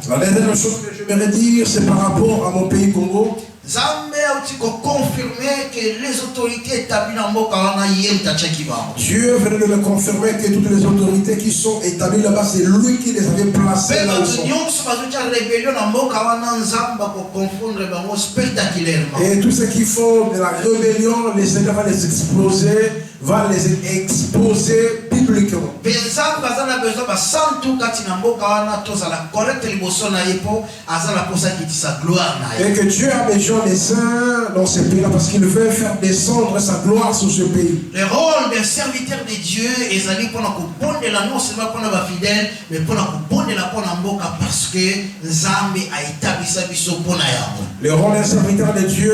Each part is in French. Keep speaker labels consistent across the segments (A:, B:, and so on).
A: La dernière chose que j'aimerais dire, c'est par rapport à mon pays Congo. Dieu venait de me confirmer que toutes les autorités qui sont établies là-bas, c'est lui qui les avait placées là où ils sont. Et tous ceux qui font de la rébellion, le Seigneur va les exploser, va les exposer publiquement. Et que Dieu a besoin des saints dans ce pays-là parce qu'il veut faire descendre sa gloire sur ce pays.
B: Le rôle des serviteurs de Dieu est d'aller pour non seulement pour nos fidèles, mais pour parce que Nzambe a établi sa mission pour nous.
A: Le rôle des serviteurs de Dieu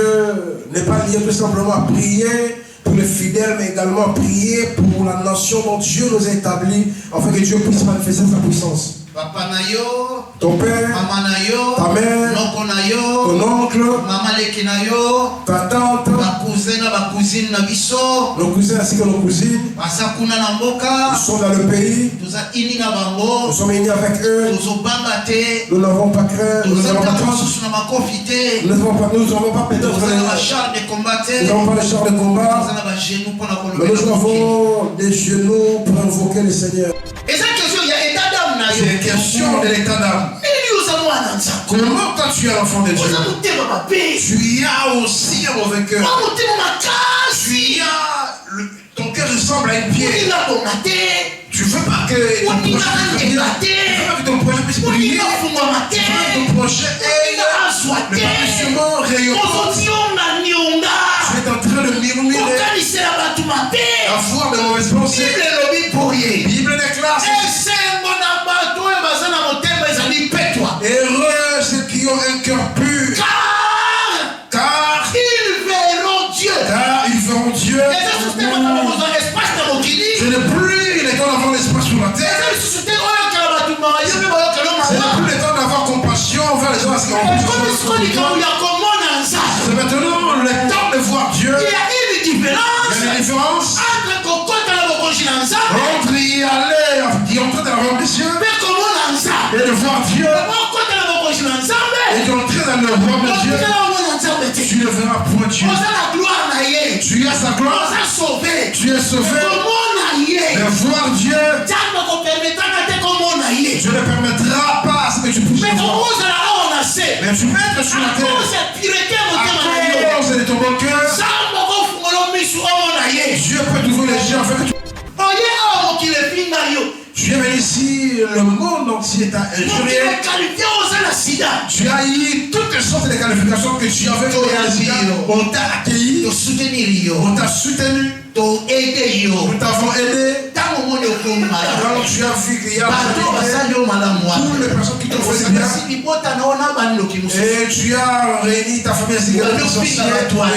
A: n'est pas lié tout simplement à prier pour les fidèles, mais également à prier pour la nation dont Dieu nous a établis, afin que Dieu puisse manifester sa puissance.
B: Papa nayo,
A: ton père,
B: maman nayo,
A: ta mère, ton oncle,
B: maman leki nayo,
A: ta tante,
B: ma cousine na biso,
A: nos cousins ainsi que nos cousines,
B: basakuna na mboka,
A: ils sont dans le pays,
B: nous sommes
A: unis avec eux, nous n'avons pas craint, nous n'avons pas peur, nous n'avons pas peur, nous n'avons pas les chars de combat, mais nous avons des genoux pour invoquer le Seigneur.
B: C'est une question de l'état d'âme.
A: Comment quand tu es l'enfant de Dieu, tu as aussi un mauvais cœur. Tu as ton cœur ressemble à une pierre. Tu veux pas que ton projet puisse briller. Tu veux que ton projet ait le parfaitement rayonnant. Tu es en train de murmurer, avoir de mauvaises pensées. Bible déclare heureux ceux qui ont un cœur pur, car ils verront Dieu. Ce n'est plus le temps d'avoir l'espace sur la terre. Ce n'est plus le temps d'avoir compassion envers les gens. C'est maintenant le temps de voir Dieu. Il y a une différence entre y aller, y entrer dans la robe des cieux, et de voir Dieu, et d'entrer dans le robe de Dieu. Tu ne verras point Dieu. Tu as sa gloire. Tu es sauvé. Mais voir Dieu, Dieu ne permettra pas à ce que tu puisses le voir. Mais tu peux être sur la terre à cause de ton bon cœur. Dieu peut t'ouvrir les yeux afin que tu aimes ici, le monde entier t'a injurié. Tu as eu toutes sortes de qualifications que tu avais réalisées. On t'a accueilli, on t'a soutenu, nous t'avons aidé. Donc tu as vu qu'il y a toutes les personnes qui t'ont fait bien. Et tu as réuni ta famille ainsi que et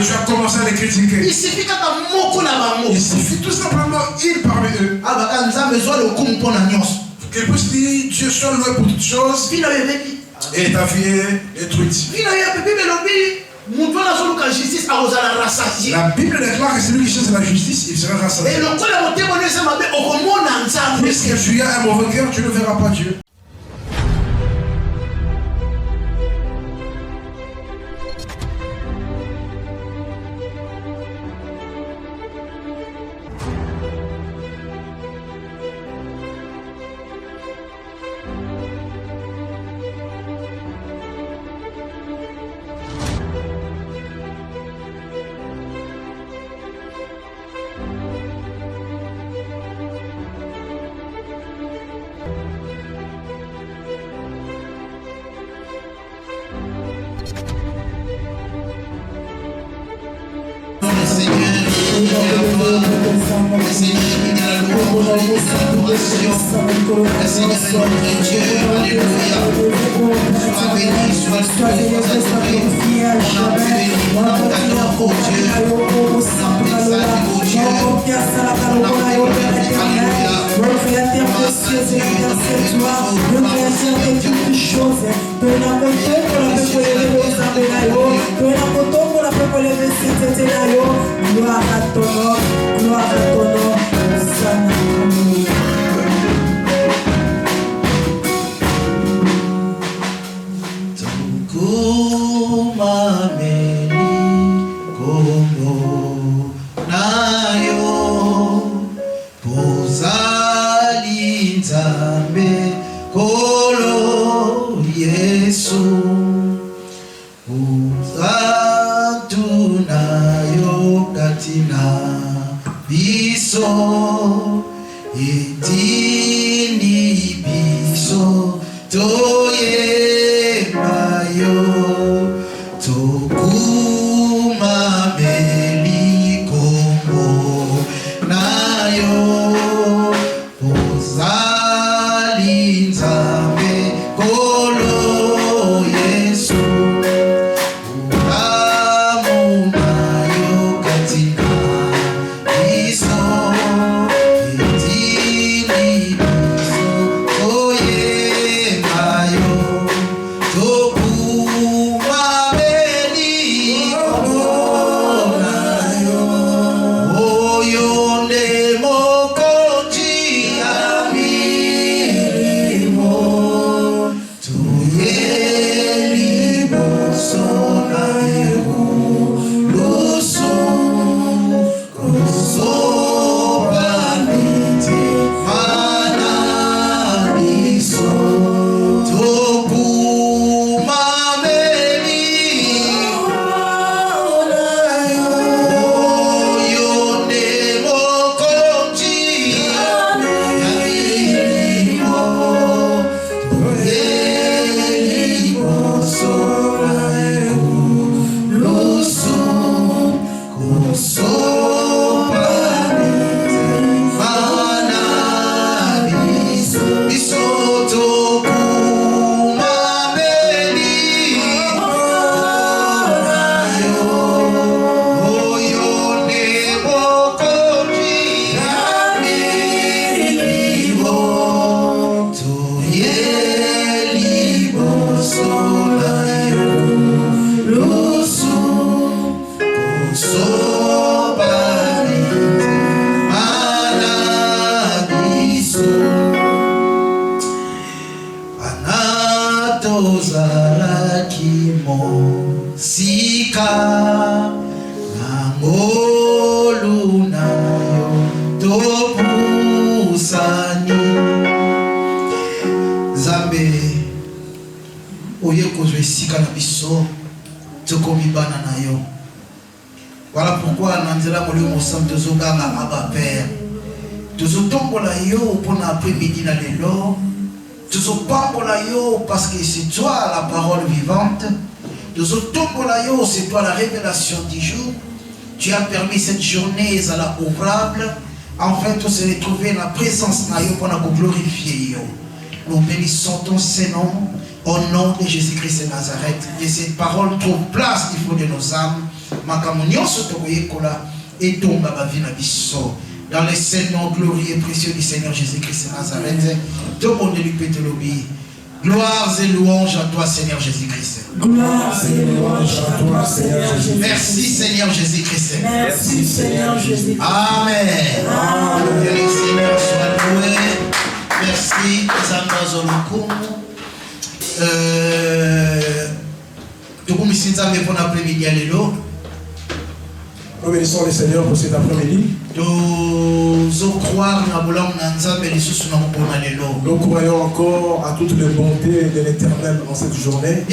A: tu as commencé à les critiquer. Il suffit tout simplement une parmi eux. Que puisse dire Dieu soit loué pour toutes choses. Et ta vie est détruite. La Bible déclare que celui qui cherche la justice, il sera rassasié. Puisque tu as un mauvais cœur, tu ne verras pas Dieu.
C: Gloire à ton nom, Hosanna.
B: Ozali Nzambe Kolo Yesu Uzatuna Yokatina Biso Etini Biso Toye Mayo Tokuma Meli Kongo Nayo Ozali Nzambe Kolo Yesu Ulamuna Yokatina Biso Etini Biso Toye Mayo Tokuma Meli Kongo Nayo Oyonde Mokonzi Amirimo Tuye Liboso Nayo Luso Koso Banite Mananiso Tokuma Meli Oyonde Mokonzi Amirimo Tuye Liboso Nayo Luso Koso Banite Mananiso Biso Tokuma Meli Oyonde Mokonzi Amirimo Tuye Liboso Nayo Luso Koso Banite Mananiso Anatozalaki mosika Nangolu nayo topusani Nzambe oye kozwa esika na biso tokomi bana na yo. Voilà pourquoi na nzela molimo mosantu tozoganga Abba Père. Tozotombola yo mpona après-midi na lelo. Tozopambola yo parce que c'est toi la parole vivante. Tozotombola yo, c'est toi la révélation du jour. Tu as permis cette journée à la ouvrable. Enfin, tous se retrouver dans la présence na yo pour nous glorifier yo. Nous bénissons ton Saint-Nom au nom de Jésus-Christ de Nazareth. Que cette parole trouve place au fond de nos âmes. Makamunyo sotoye kola et tombe à na biso. Dans le Saint-Nom glorieux et précieux du Seigneur Jésus-Christ de Nazareth. Tout le monde lui peut te l'obéir. Gloire et louange à toi, Seigneur Jésus-Christ.
C: Gloire et louange à toi, Seigneur Jésus-Christ.
B: Merci, Seigneur Jésus-Christ.
C: Merci, Seigneur Jésus-Christ.
B: Amen.
C: Amen.
B: Que le Seigneur soit loué. Merci, Zambazolukumu. Tukumisinzambe pour l'après-midi à l'élo.
D: Nous bénissons le Seigneur pour cet après-midi. Nous croyons encore à toutes les bontés de l'Éternel en cette journée.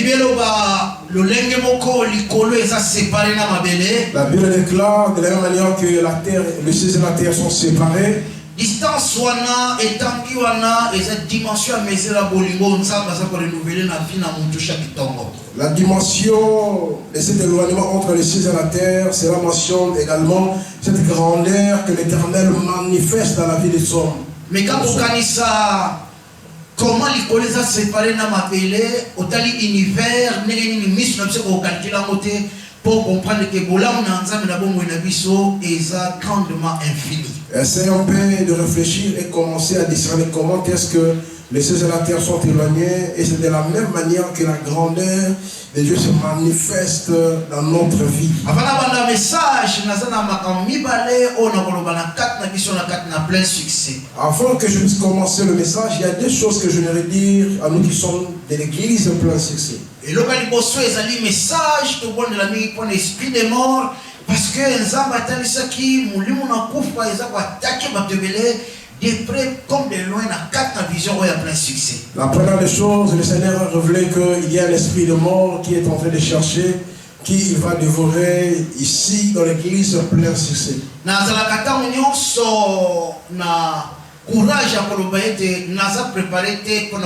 D: La Bible déclare de la même manière que la terre, le ciel et la terre sont séparés.
B: Distance wana etangi wana cette dimension à mesure à bolingo nzamba za ko renouveler na vie na mutu chaque tongo.
D: La dimension de cet éloignement entre le ciel et la terre, cela mentionne également cette grandeur que l'Éternel manifeste dans la vie des hommes.
B: Mais quand on kanisa comment les collègues séparés na mabele otali univers nengeni ni mission na ko calculer moté pour comprendre que bola na nzambe na bongo na biso eza grandement infini.
D: Essayons de réfléchir et commencer à discerner comment est-ce que les cieux et la terre sont éloignés, et c'est de la même manière que la grandeur de Dieu se manifeste dans notre vie. Avant que je puisse commencer le message, il y a deux choses que je voudrais dire à nous qui sommes de l'église plein succès.
B: Et le message de l'esprit des morts, parce que de près comme de loin, à quatre visions où il y a plein succès.
D: La première des choses, le Seigneur a révélé qu'il y a un esprit de mort qui est en train de chercher, qui va dévorer ici dans l'église plein succès.
B: Courage à Kolobaete, Naza préparé pour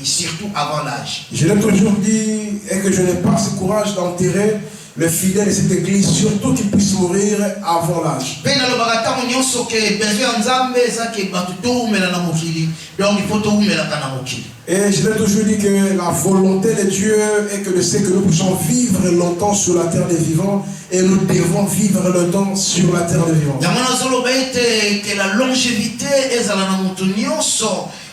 B: surtout avant l'âge.
D: Je l'ai toujours dit et que je n'ai pas ce courage d'enterrer le fidèle de cette église, surtout qu'il puisse mourir avant l'âge. Et je l'ai toujours dit que la volonté de Dieu est que nous puissions vivre longtemps sur la terre des vivants et nous devons vivre longtemps sur la terre des vivants.
B: Que la longévité est à la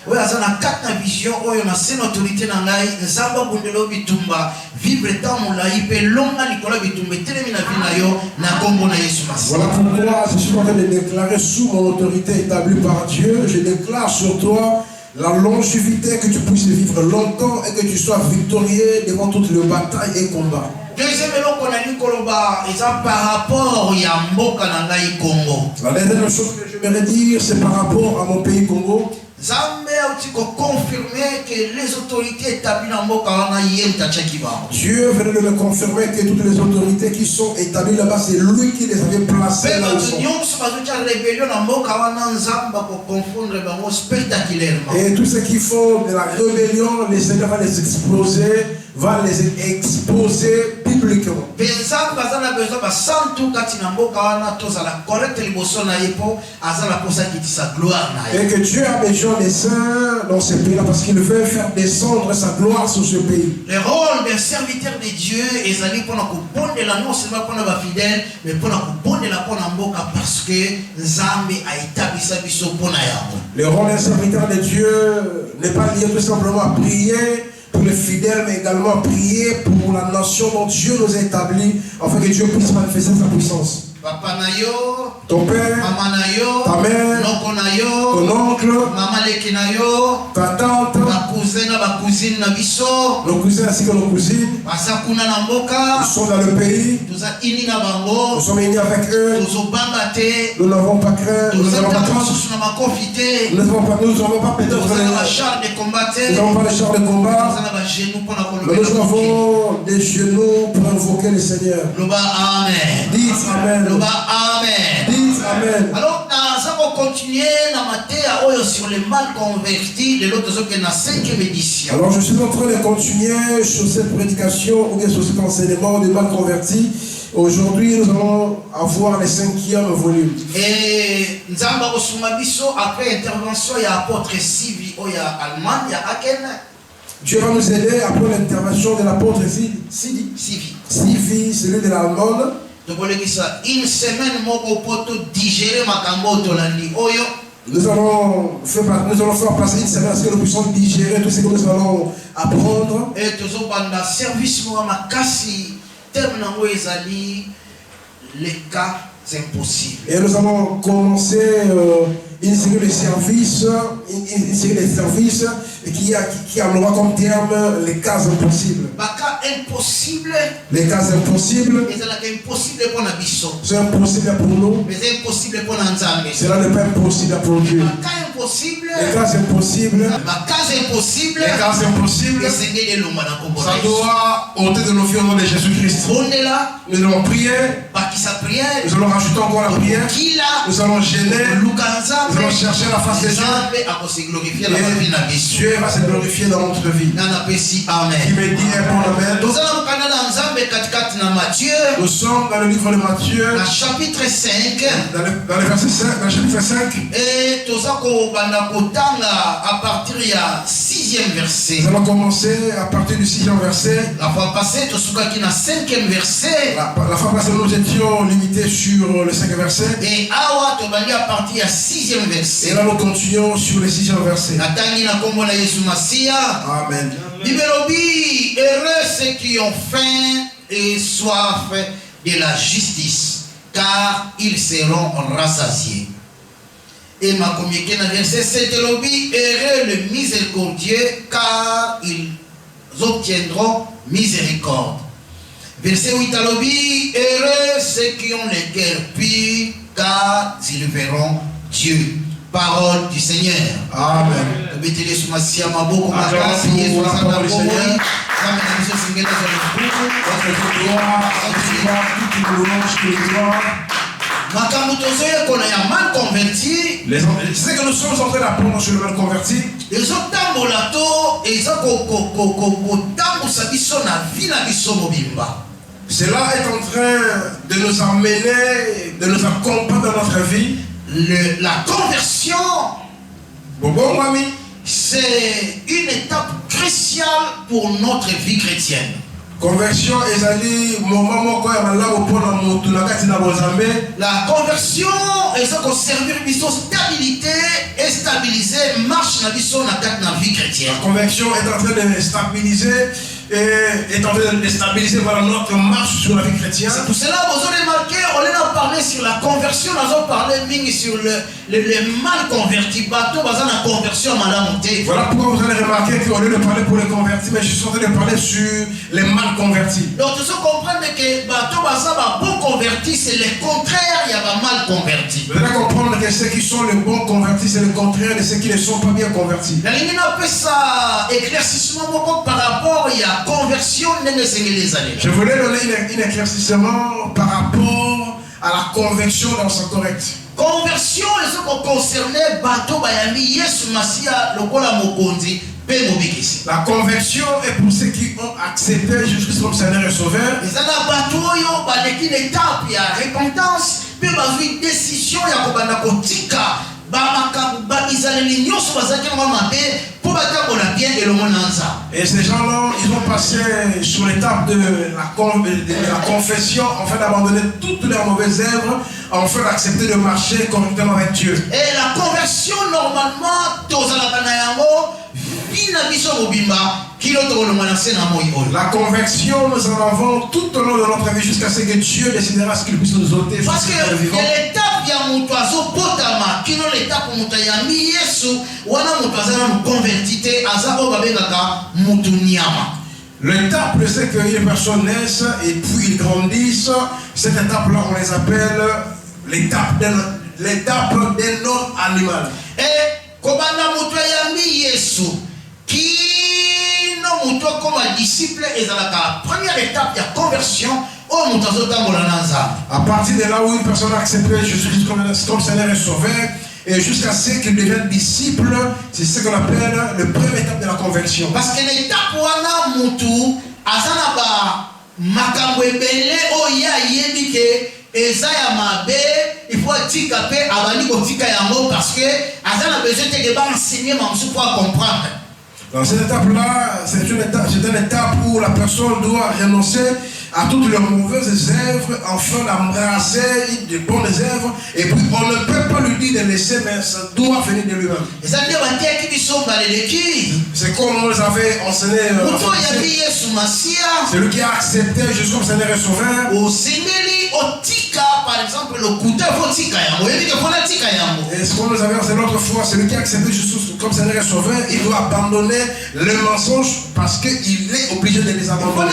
B: oui, à la quatre vision, oui, on a cette autorité dans la Zamba Bundelo Bitumba, vivre tant mon laïpe, longa Nicolas Bitumba, télémina vinayo, na Congo na Yesu Massi.
D: Voilà pourquoi je suis en train de déclarer sous mon autorité établie par Dieu, je déclare sur toi la longévité, que tu puisses vivre longtemps et que tu sois victorieux devant toutes les batailles et combats.
B: Deuxième élément qu'on a dit Koloba, c'est par rapport à Mboka Nangaï Congo.
D: La deuxième chose que je voudrais dire, c'est par rapport à mon pays Congo.
B: Zambé a aussi confirmé que les autorités établies dans Mboka Nangaï.
D: Dieu venait de me confirmer que toutes les autorités qui sont établies là-bas, c'est lui qui les avait placées là où ils sont. Et tous ceux qui font de la rébellion, le Seigneur va les exploser, va les exposer publiquement. Et que Dieu a besoin des saints dans ce pays-là parce qu'il veut faire descendre sa gloire sur ce pays.
B: Le rôle d'un serviteur de Dieu est d'aller pour nous la non seulement pour nos fidèles, mais pour nous la pour Mboka parce que Nzambe a établi sa mission pour nous.
D: Le rôle d'un serviteur de Dieu n'est pas lié tout simplement à prier pour les fidèles, mais également à prier pour la nation dont Dieu nous a établis, afin que Dieu puisse manifester sa puissance.
B: Papa Nayo,
D: ton père,
B: Maman Nayo,
D: ta mère, ton oncle,
B: Maman Leki Nayo,
D: ta tante,
B: ma cousine Nabiso,
D: nos cousins ainsi que nos cousines.
B: Basakuna Namboka,
D: Ils sont dans le pays.
B: nous sommes
D: unis avec eux. Nous n'avons pas craint. Nous n'avons pas craint. Nous n'avons pas peut-être. Nous n'avons pas les chars de combat. Mais nous avons des genoux pour invoquer le Seigneur.
B: Amen.
D: Dites Amen.
B: Amen.
D: Dites Amen.
B: Alors, nous allons continuer sur les mal convertis de l'autre qui est dans la 5e édition.
D: Alors, je suis en train de continuer sur cette prédication ou bien sur cet enseignement des mal convertis. Aujourd'hui, nous allons avoir le 5e volume.
B: Et nous allons après intervention, il y a apôtre Sivi, il y a Allemagne, il y a Aken.
D: Dieu va nous aider après l'intervention de l'apôtre Sivi, celui de l'Allemagne.
B: Une semaine, digérer
D: nous allons faire passer une semaine à ce que nous puissions digérer tout ce que nous allons apprendre.
B: Et tout le service, les cas impossibles.
D: Et nous allons commencer une série de services, qui aura comme terme les cas impossibles. Les cas impossibles. C'est impossible pour nous. Cela n'est pas impossible pour Dieu. Les cas impossibles. Les cas impossibles. Ça doit ôter de nos vies au nom de Jésus-Christ. Nous allons prier. Nous allons rajouter encore la prière. Nous allons gêner. Nous allons chercher la face de Dieu. Et Dieu va se glorifier dans notre vie. Qui me dit un bon amen. Nous sommes dans le livre de Matthieu.
B: Chapitre 5.
D: Dans le verset 5. Dans le chapitre 5.
B: Et à partir du 6e verset.
D: Nous allons commencer à partir du 6e verset.
B: La fois passée, nous sommes dans le 5e verset.
D: La fois passée, nous étions limités sur le 5e verset.
B: Et à partir du 6e verset.
D: Et là, nous continuons sur le 6e verset. Amen.
B: Heureux ceux qui ont faim et soif de la justice, car ils seront rassasiés. Et ma communiqué dans le verset 7, heureux le miséricordieux, car ils obtiendront miséricorde. Verset 8, heureux ceux qui ont les cœurs purs, car ils verront Dieu. parole du Seigneur.
D: Amen. Acclamons pour la parole du Seigneur. C'est que nous sommes en train d'apprendre sur le mal converti. Cela est en train de nous amener, de nous accompagner dans notre vie.
B: La conversion, c'est une étape cruciale pour notre vie chrétienne.
D: Conversion
B: La conversion est servir stabilité et stabiliser marche la vie chrétienne.
D: La conversion est en train de stabiliser voilà, notre marche sur la vie chrétienne.
B: C'est pour cela que vous avez remarqué, on a parlé sur la conversion, on a parlé sur le mal converti. La conversion,
D: voilà pourquoi vous allez remarquer qu'au lieu de parler pour les convertis, mais je suis en train de parler sur les mal convertis.
B: Donc, tu comprends que bon converti, c'est le contraire, il y a pas mal converti.
D: Vous allez comprendre que ceux qui sont les bons convertis, c'est le contraire de ceux qui ne sont pas bien convertis.
B: La ligne n'a pas ça éclaircissement par rapport à conversion.
D: Je voulais donner un éclaircissement par rapport à la conversion dans son correct.
B: Conversion, les autres concernés, bateau bayami, Yesu Masia, le kola mokondi, pe mobikisi.
D: La conversion est pour ceux qui ont accepté Jésus-Christ comme Seigneur et Sauveur.
B: Les ana bateau yo, badeki une étape, il y a repentance, pe bazui décision, il y a kobanda kotika,
D: et ces gens-là, ils ont passé sur l'étape de la confession, en fait d'abandonner toutes leurs mauvaises œuvres, en fait d'accepter de marcher correctement avec Dieu.
B: Et la conversion, normalement,
D: la conversion, nous en avons tout au long de notre vie jusqu'à ce que Dieu décidera ce qu'il puisse nous ôter.
B: Parce que l'étape l'étape
D: l'étape, c'est qu'une personne naisse et puis ils grandissent. Cette étape-là, on les appelle l'étape d'un homme animal.
B: Et qui comme disciple et la première étape de la conversion.
D: À partir de là où une personne a accepté Jésus-Christ comme Seigneur et Sauveur, et jusqu'à ce qu'il devienne disciple, c'est ce qu'on appelle le première étape de la conversion.
B: Parce que l'étape où on a moutou, azanaba makambwebele oya yebike ezaya mabe, il faut tika pe abani kotika yango parce que azana besoin de ba enseigner mamsu pour comprendre.
D: Dans cette étape-là, c'est une étape où la personne doit renoncer à toutes leurs mauvaises œuvres, enfin d'embrasser de bonnes œuvres, et puis on ne peut pas lui dire de laisser, mais ça doit venir de lui-même. C'est comme on les avait enseigné. Celui qui a accepté Jésus comme Seigneur et Sauveur.
B: Par exemple, le couteau,
D: et ce qu'on nous avait enseigné l'autre fois, celui qui a accepté Jésus comme Seigneur et Sauveur, il doit abandonner le mensonge parce qu'il est obligé de les abandonner.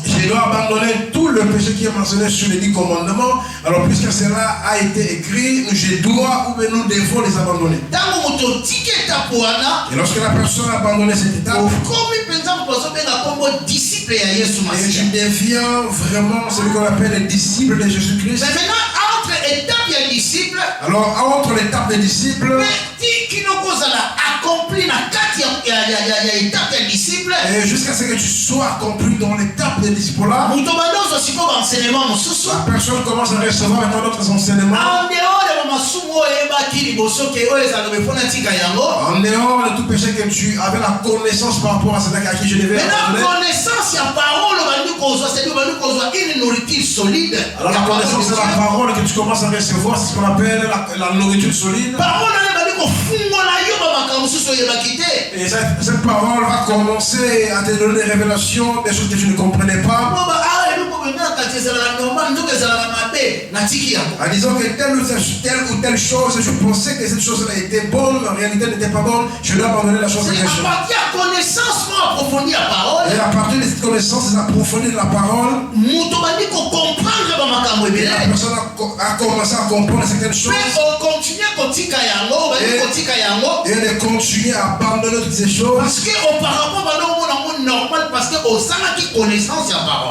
D: Je dois abandonner tout le péché qui est mentionné sur les 10 commandements. Alors puisque cela a été écrit, je dois ou bien nous devons les abandonner. Et lorsque la personne a abandonné cette étape, et je deviens vraiment celui qu'on appelle le disciple de Jésus-Christ.
B: Mais maintenant, entre étape et disciple,
D: alors entre l'étape des disciples, et jusqu'à ce que tu sois accompli dans l'étape des disciples là, la personne commence à recevoir maintenant d'autres enseignements. En dehors de tout péché que tu avais la connaissance par rapport à celui à qui je devais
B: abandonner. La connaissance, il y a parole, une nourriture solide.
D: Alors la connaissance de la parole que tu commences à recevoir, c'est ce qu'on appelle la nourriture solide. Et cette parole va commencer à te donner des révélations, des choses que tu ne comprenais pas.
A: En disant que telle ou telle chose, je pensais que cette chose-là était bonne, en réalité n'était pas bonne, je dois abandonner la chose que j'ai faite. Et à partir de cette connaissance, de l'approfondir de la parole, la personne a commencé à comprendre certaines choses. Et de continuer à abandonner toutes ces choses.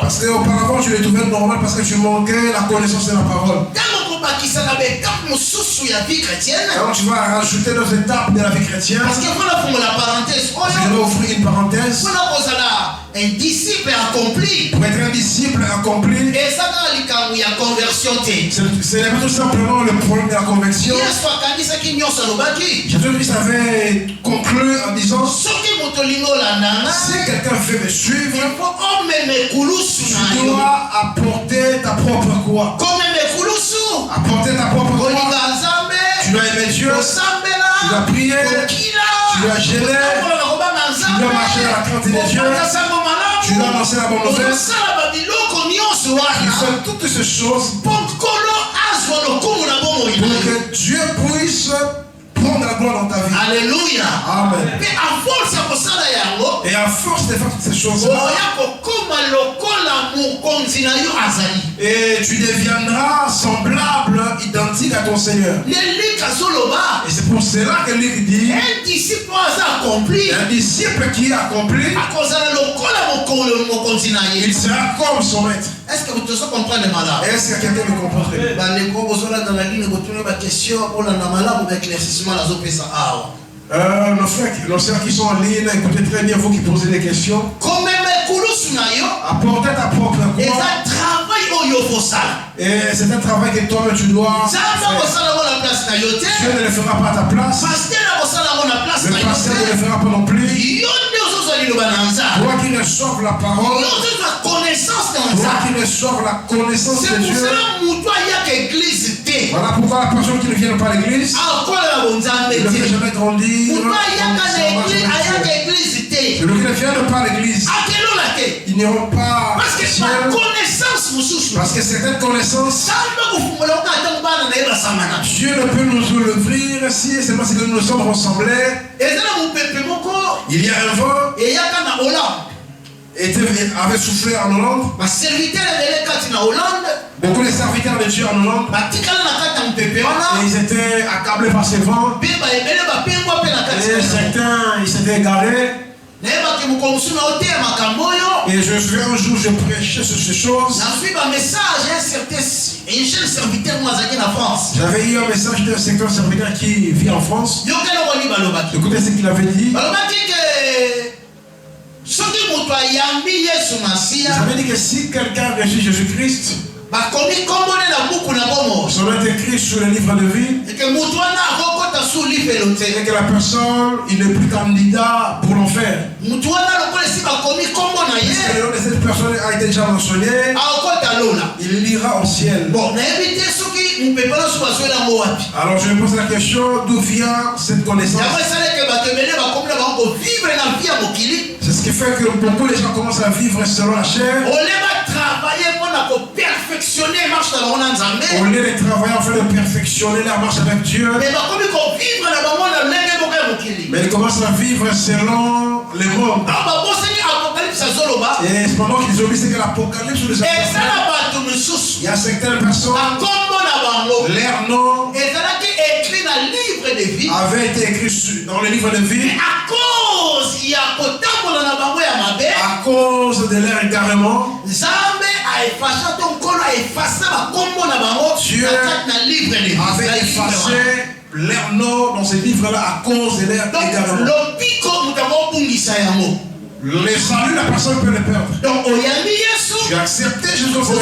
A: Parce qu'auparavant, je les trouvais normal parce que tu manquais la connaissance de la parole. Alors tu vas rajouter d'autres étapes de la vie chrétienne. Je vais ouvrir une parenthèse.
B: Un disciple accompli.
A: Pour être un disciple accompli, ce n'est pas tout simplement le problème de la conversion. Jésus-Christ avait conclu en disant, si quelqu'un veut me suivre, tu dois apporter ta propre croix. Apporter ta propre croix. Tu dois aimer Dieu. Tu dois prier. Tu dois gêner. Tu dois marcher à la crainte de Dieu. Tu dois annoncer la bonne nouvelle. Tu fais toutes ces choses pour que Dieu puisse prendre la gloire dans ta vie.
B: Alléluia.
A: Amen. Et à force de faire toutes ces choses, et tu deviendras semblable, identique à ton Seigneur. Et c'est pour cela que Luc dit, un disciple qui est accompli, il sera comme son maître.
B: Est-ce que vous tous comprenez malade?
A: Est-ce que quelqu'un me comprend très bien? Nos frères qui sont en ligne, écoutez très bien, vous qui posez des questions. Apportez ta propre croix. Et c'est un travail que toi-même tu dois faire. Dieu ne le fera pas à ta place. Le pasteur ne le fera pas non plus. Toi qui reçois la parole, toi qui reçois la connaissance de Dieu. Voilà pourquoi la personne qui ne vient pas à l'église ne peut jamais grandir. Celui qui ne vient pas à l'église, ils n'iront pas. Parce que certaines connaissances, Dieu ne peut nous ouvrir si seulement c'est que nous nous sommes ressemblés. Il y a un vent avait soufflé en Hollande. Beaucoup de serviteurs de Dieu en Hollande. Et ils étaient accablés par ce vent. Et certains, ils s'étaient égarés. Et je suis un jour, je prêchais sur ces choses. J'avais eu un message d'un secteur serviteur qui vit en France. Écoutez ce qu'il avait dit. Il avait dit que si quelqu'un reçut Jésus-Christ, son nom est écrit sur le livre de vie, et que la personne, il n'est plus candidat pour l'enfer. Parce que le nom de cette personne a été déjà mentionné, il ira au ciel. Alors je me pose la question, d'où vient cette connaissance? C'est ce qui fait que beaucoup de gens commencent à vivre selon la chair. Au lieu de travailler afin de perfectionner la marche avec Dieu, mais ils commencent à vivre selon le monde. Et pendant qu'ils obéissent que l'Apocalypse nous a il y a certaines personnes, leur nom avait été écrit dans le livre de vie. À cause de leur égarement, Dieu avait effacé leur nom dans ce livre-là à cause de leur égarement. Le salut, la personne peut le perdre. Donc, tu as accepté Jésus comme Seigneur.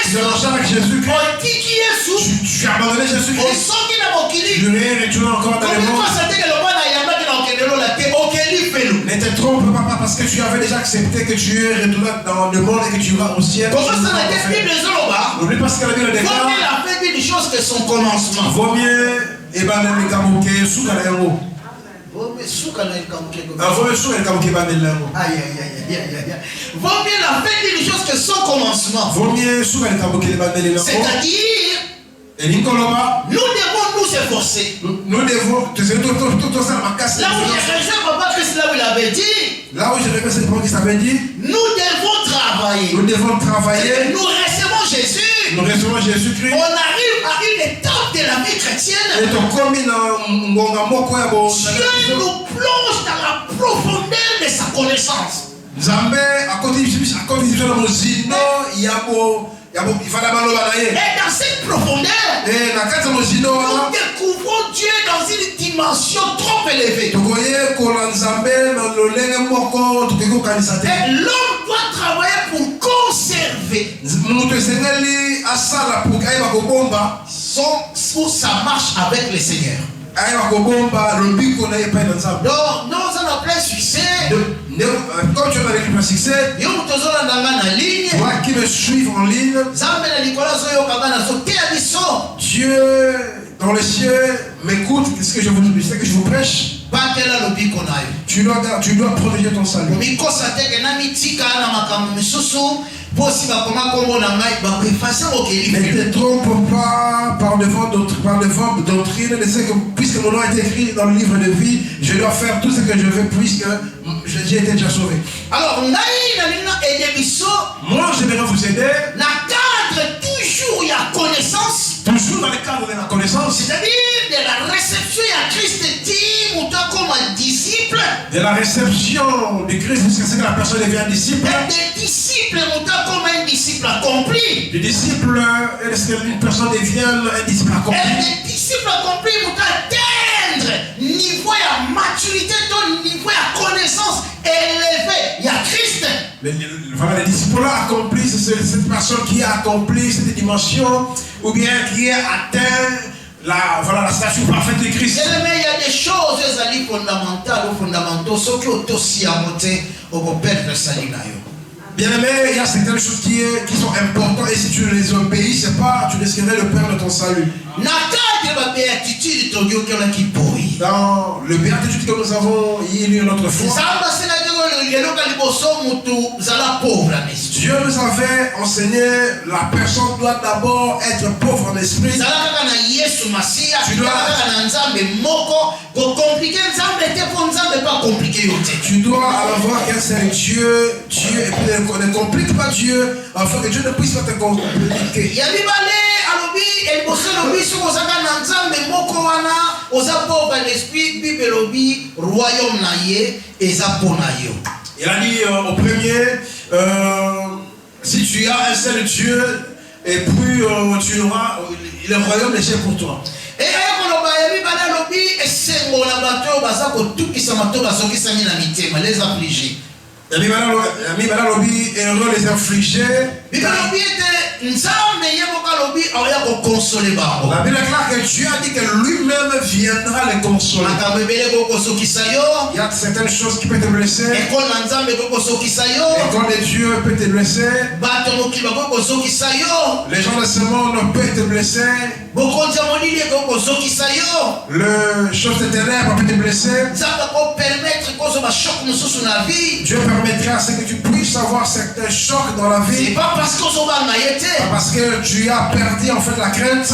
A: Tu as marché avec Jésus-Christ. Tu as abandonné Jésus-Christ. Tu es retourné encore dans le monde. Ne te trompe pas parce que tu avais déjà accepté que tu es retourné dans le monde et que tu vas au ciel. N'oublie pas ce que la Bible déclare.
B: Vaut mieux
A: Vaut mieux,
B: Vaut mieux souka na ikamuke go.
A: Vaut mieux souka ikamuke bandela.
B: Aïe aïe aïe. Vaut mieux la fin d'une chose que son commencement.
A: Vaut mieux souka ikamuke bandela.
B: C'est-à-dire
A: nous
B: devons nous efforcer.
A: Nous devons tout ça ma casse.
B: Là où j'ai rejoint Papa Christ, là où il avait dit.
A: Là où j'ai rejoint cette parole qui s'avait dit.
B: Nous devons travailler.
A: Nous devons travailler.
B: Nous recevons Jésus.
A: Nous recevons Jésus-Christ.
B: On arrive à une étape de la vie chrétienne.
A: Et
B: Dieu nous plonge dans la profondeur de sa connaissance.
A: Zambé à côté de et
B: dans cette profondeur, nous découvrons Dieu dans une dimension trop élevée. Et l'homme doit travailler pour conserver sa marche avec le Seigneur. Donc, nous avons plein succès.
A: Quand tu as avec le succès, toi qui me suivent en ligne, Dieu dans les cieux m'écoute, ce que je vous prêche. Tu dois protéger ton salut. Ne te trompe pas par devant doctrine. Puisque mon nom est écrit dans le livre de vie, je dois faire tout ce que je veux puisque j'ai été déjà sauvé. Alors, moi, j'aimerais vous aider. Toujours il y a connaissance. Toujours dans le cadre de la connaissance. C'est-à-dire de la réception à Christ dit comme un disciple. De la réception de Christ jusqu'à ce que la personne devienne disciple. Et des disciples comme un disciple accompli. Des disciples, est-ce qu'une personne devienne un disciple accompli? Et des disciples accomplis atteindre niveau de maturité, niveau de connaissance élevé. Il y a Christ. Voilà, les disciples accomplissent, c'est cette personne qui a accompli cette dimension ou bien qui a atteint la statue parfaite de Christ. Mais il y a des choses fondamentales ou fondamentaux, ce qui est aussi à monter au perdre salut. Bien aimé, il y a certaines choses qui sont importantes et si tu ne les obéis, c'est pas, tu risquerais de perdre ton salut. Dans le béatitude que nous avons eu notre foi, Dieu nous avait enseigné la personne doit d'abord être pauvre en esprit. Tu dois alors voir qu'un seul Dieu et ne complique pas Dieu afin que Dieu ne puisse pas te compliquer. Il a dit au premier, si tu as un seul Dieu, et puis tu auras le royaume déjà pour toi. Et les affligés. Heureux les infligés. La Bible déclare que Dieu a dit que lui-même viendra les consoler. Il y a certaines choses qui peuvent te blesser. L'école de Dieu peut te blesser. Les gens de ce monde peuvent te blesser. Le chose de ténèbres peut te blesser. Dieu permettra à ce que tu puisses avoir certains chocs dans la vie. C'est pas parce parce que tu as perdu en fait la crainte.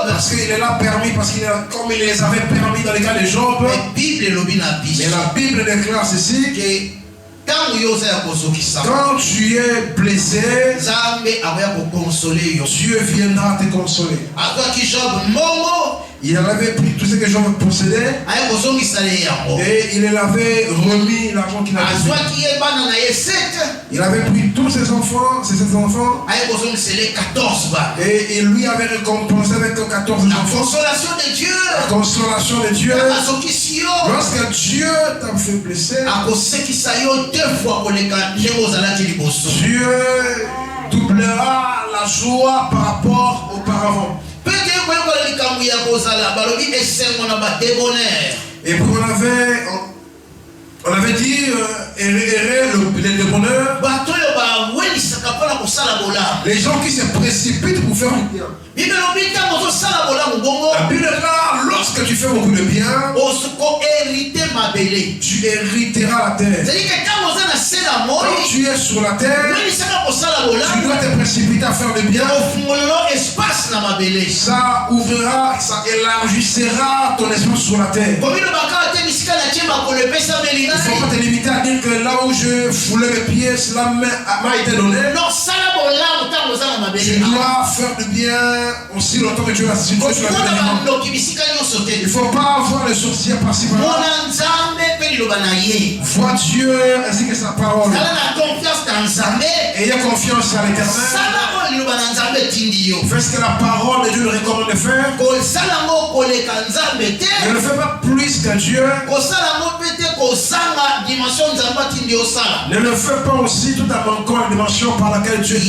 A: Parce qu'il l'a permis, comme il les avait permis dans le cas de Job. Mais la Bible déclare ceci que quand tu es blessé, Dieu viendra te consoler. Il avait pris tout ce que Job possédait et il avait remis l'argent qu'il avait. Il avait pris tous ses enfants, et il lui avait récompensé avec 14 enfants. La consolation de Dieu. Lorsque Dieu t'a fait blesser, Dieu doublera la joie par rapport auparavant. Et puis on avait dit errer le bonheur. Les gens qui se précipitent pour faire du bien. La Bible déclare, lorsque tu fais beaucoup de bien, tu hériteras la terre. Quand tu es sur la terre, tu dois te précipiter à faire du bien. Ça ouvrira, ça élargira ton espace sur la terre. Il ne faut pas te limiter à dire que là où je foulais mes pieds, cela m'a été donné. Tu dois faire du bien aussi longtemps que tu es assis sur la terre. Il ne faut pas avoir les sourcils par-ci par-là. Vois Dieu ainsi que sa parole. Ayez confiance à l'Éternel. Fais ce que la parole de Dieu nous recommande de faire. Ne le fais pas plus que Dieu. Ne le fais pas aussi tout en manquant la dimension par laquelle Dieu t'a.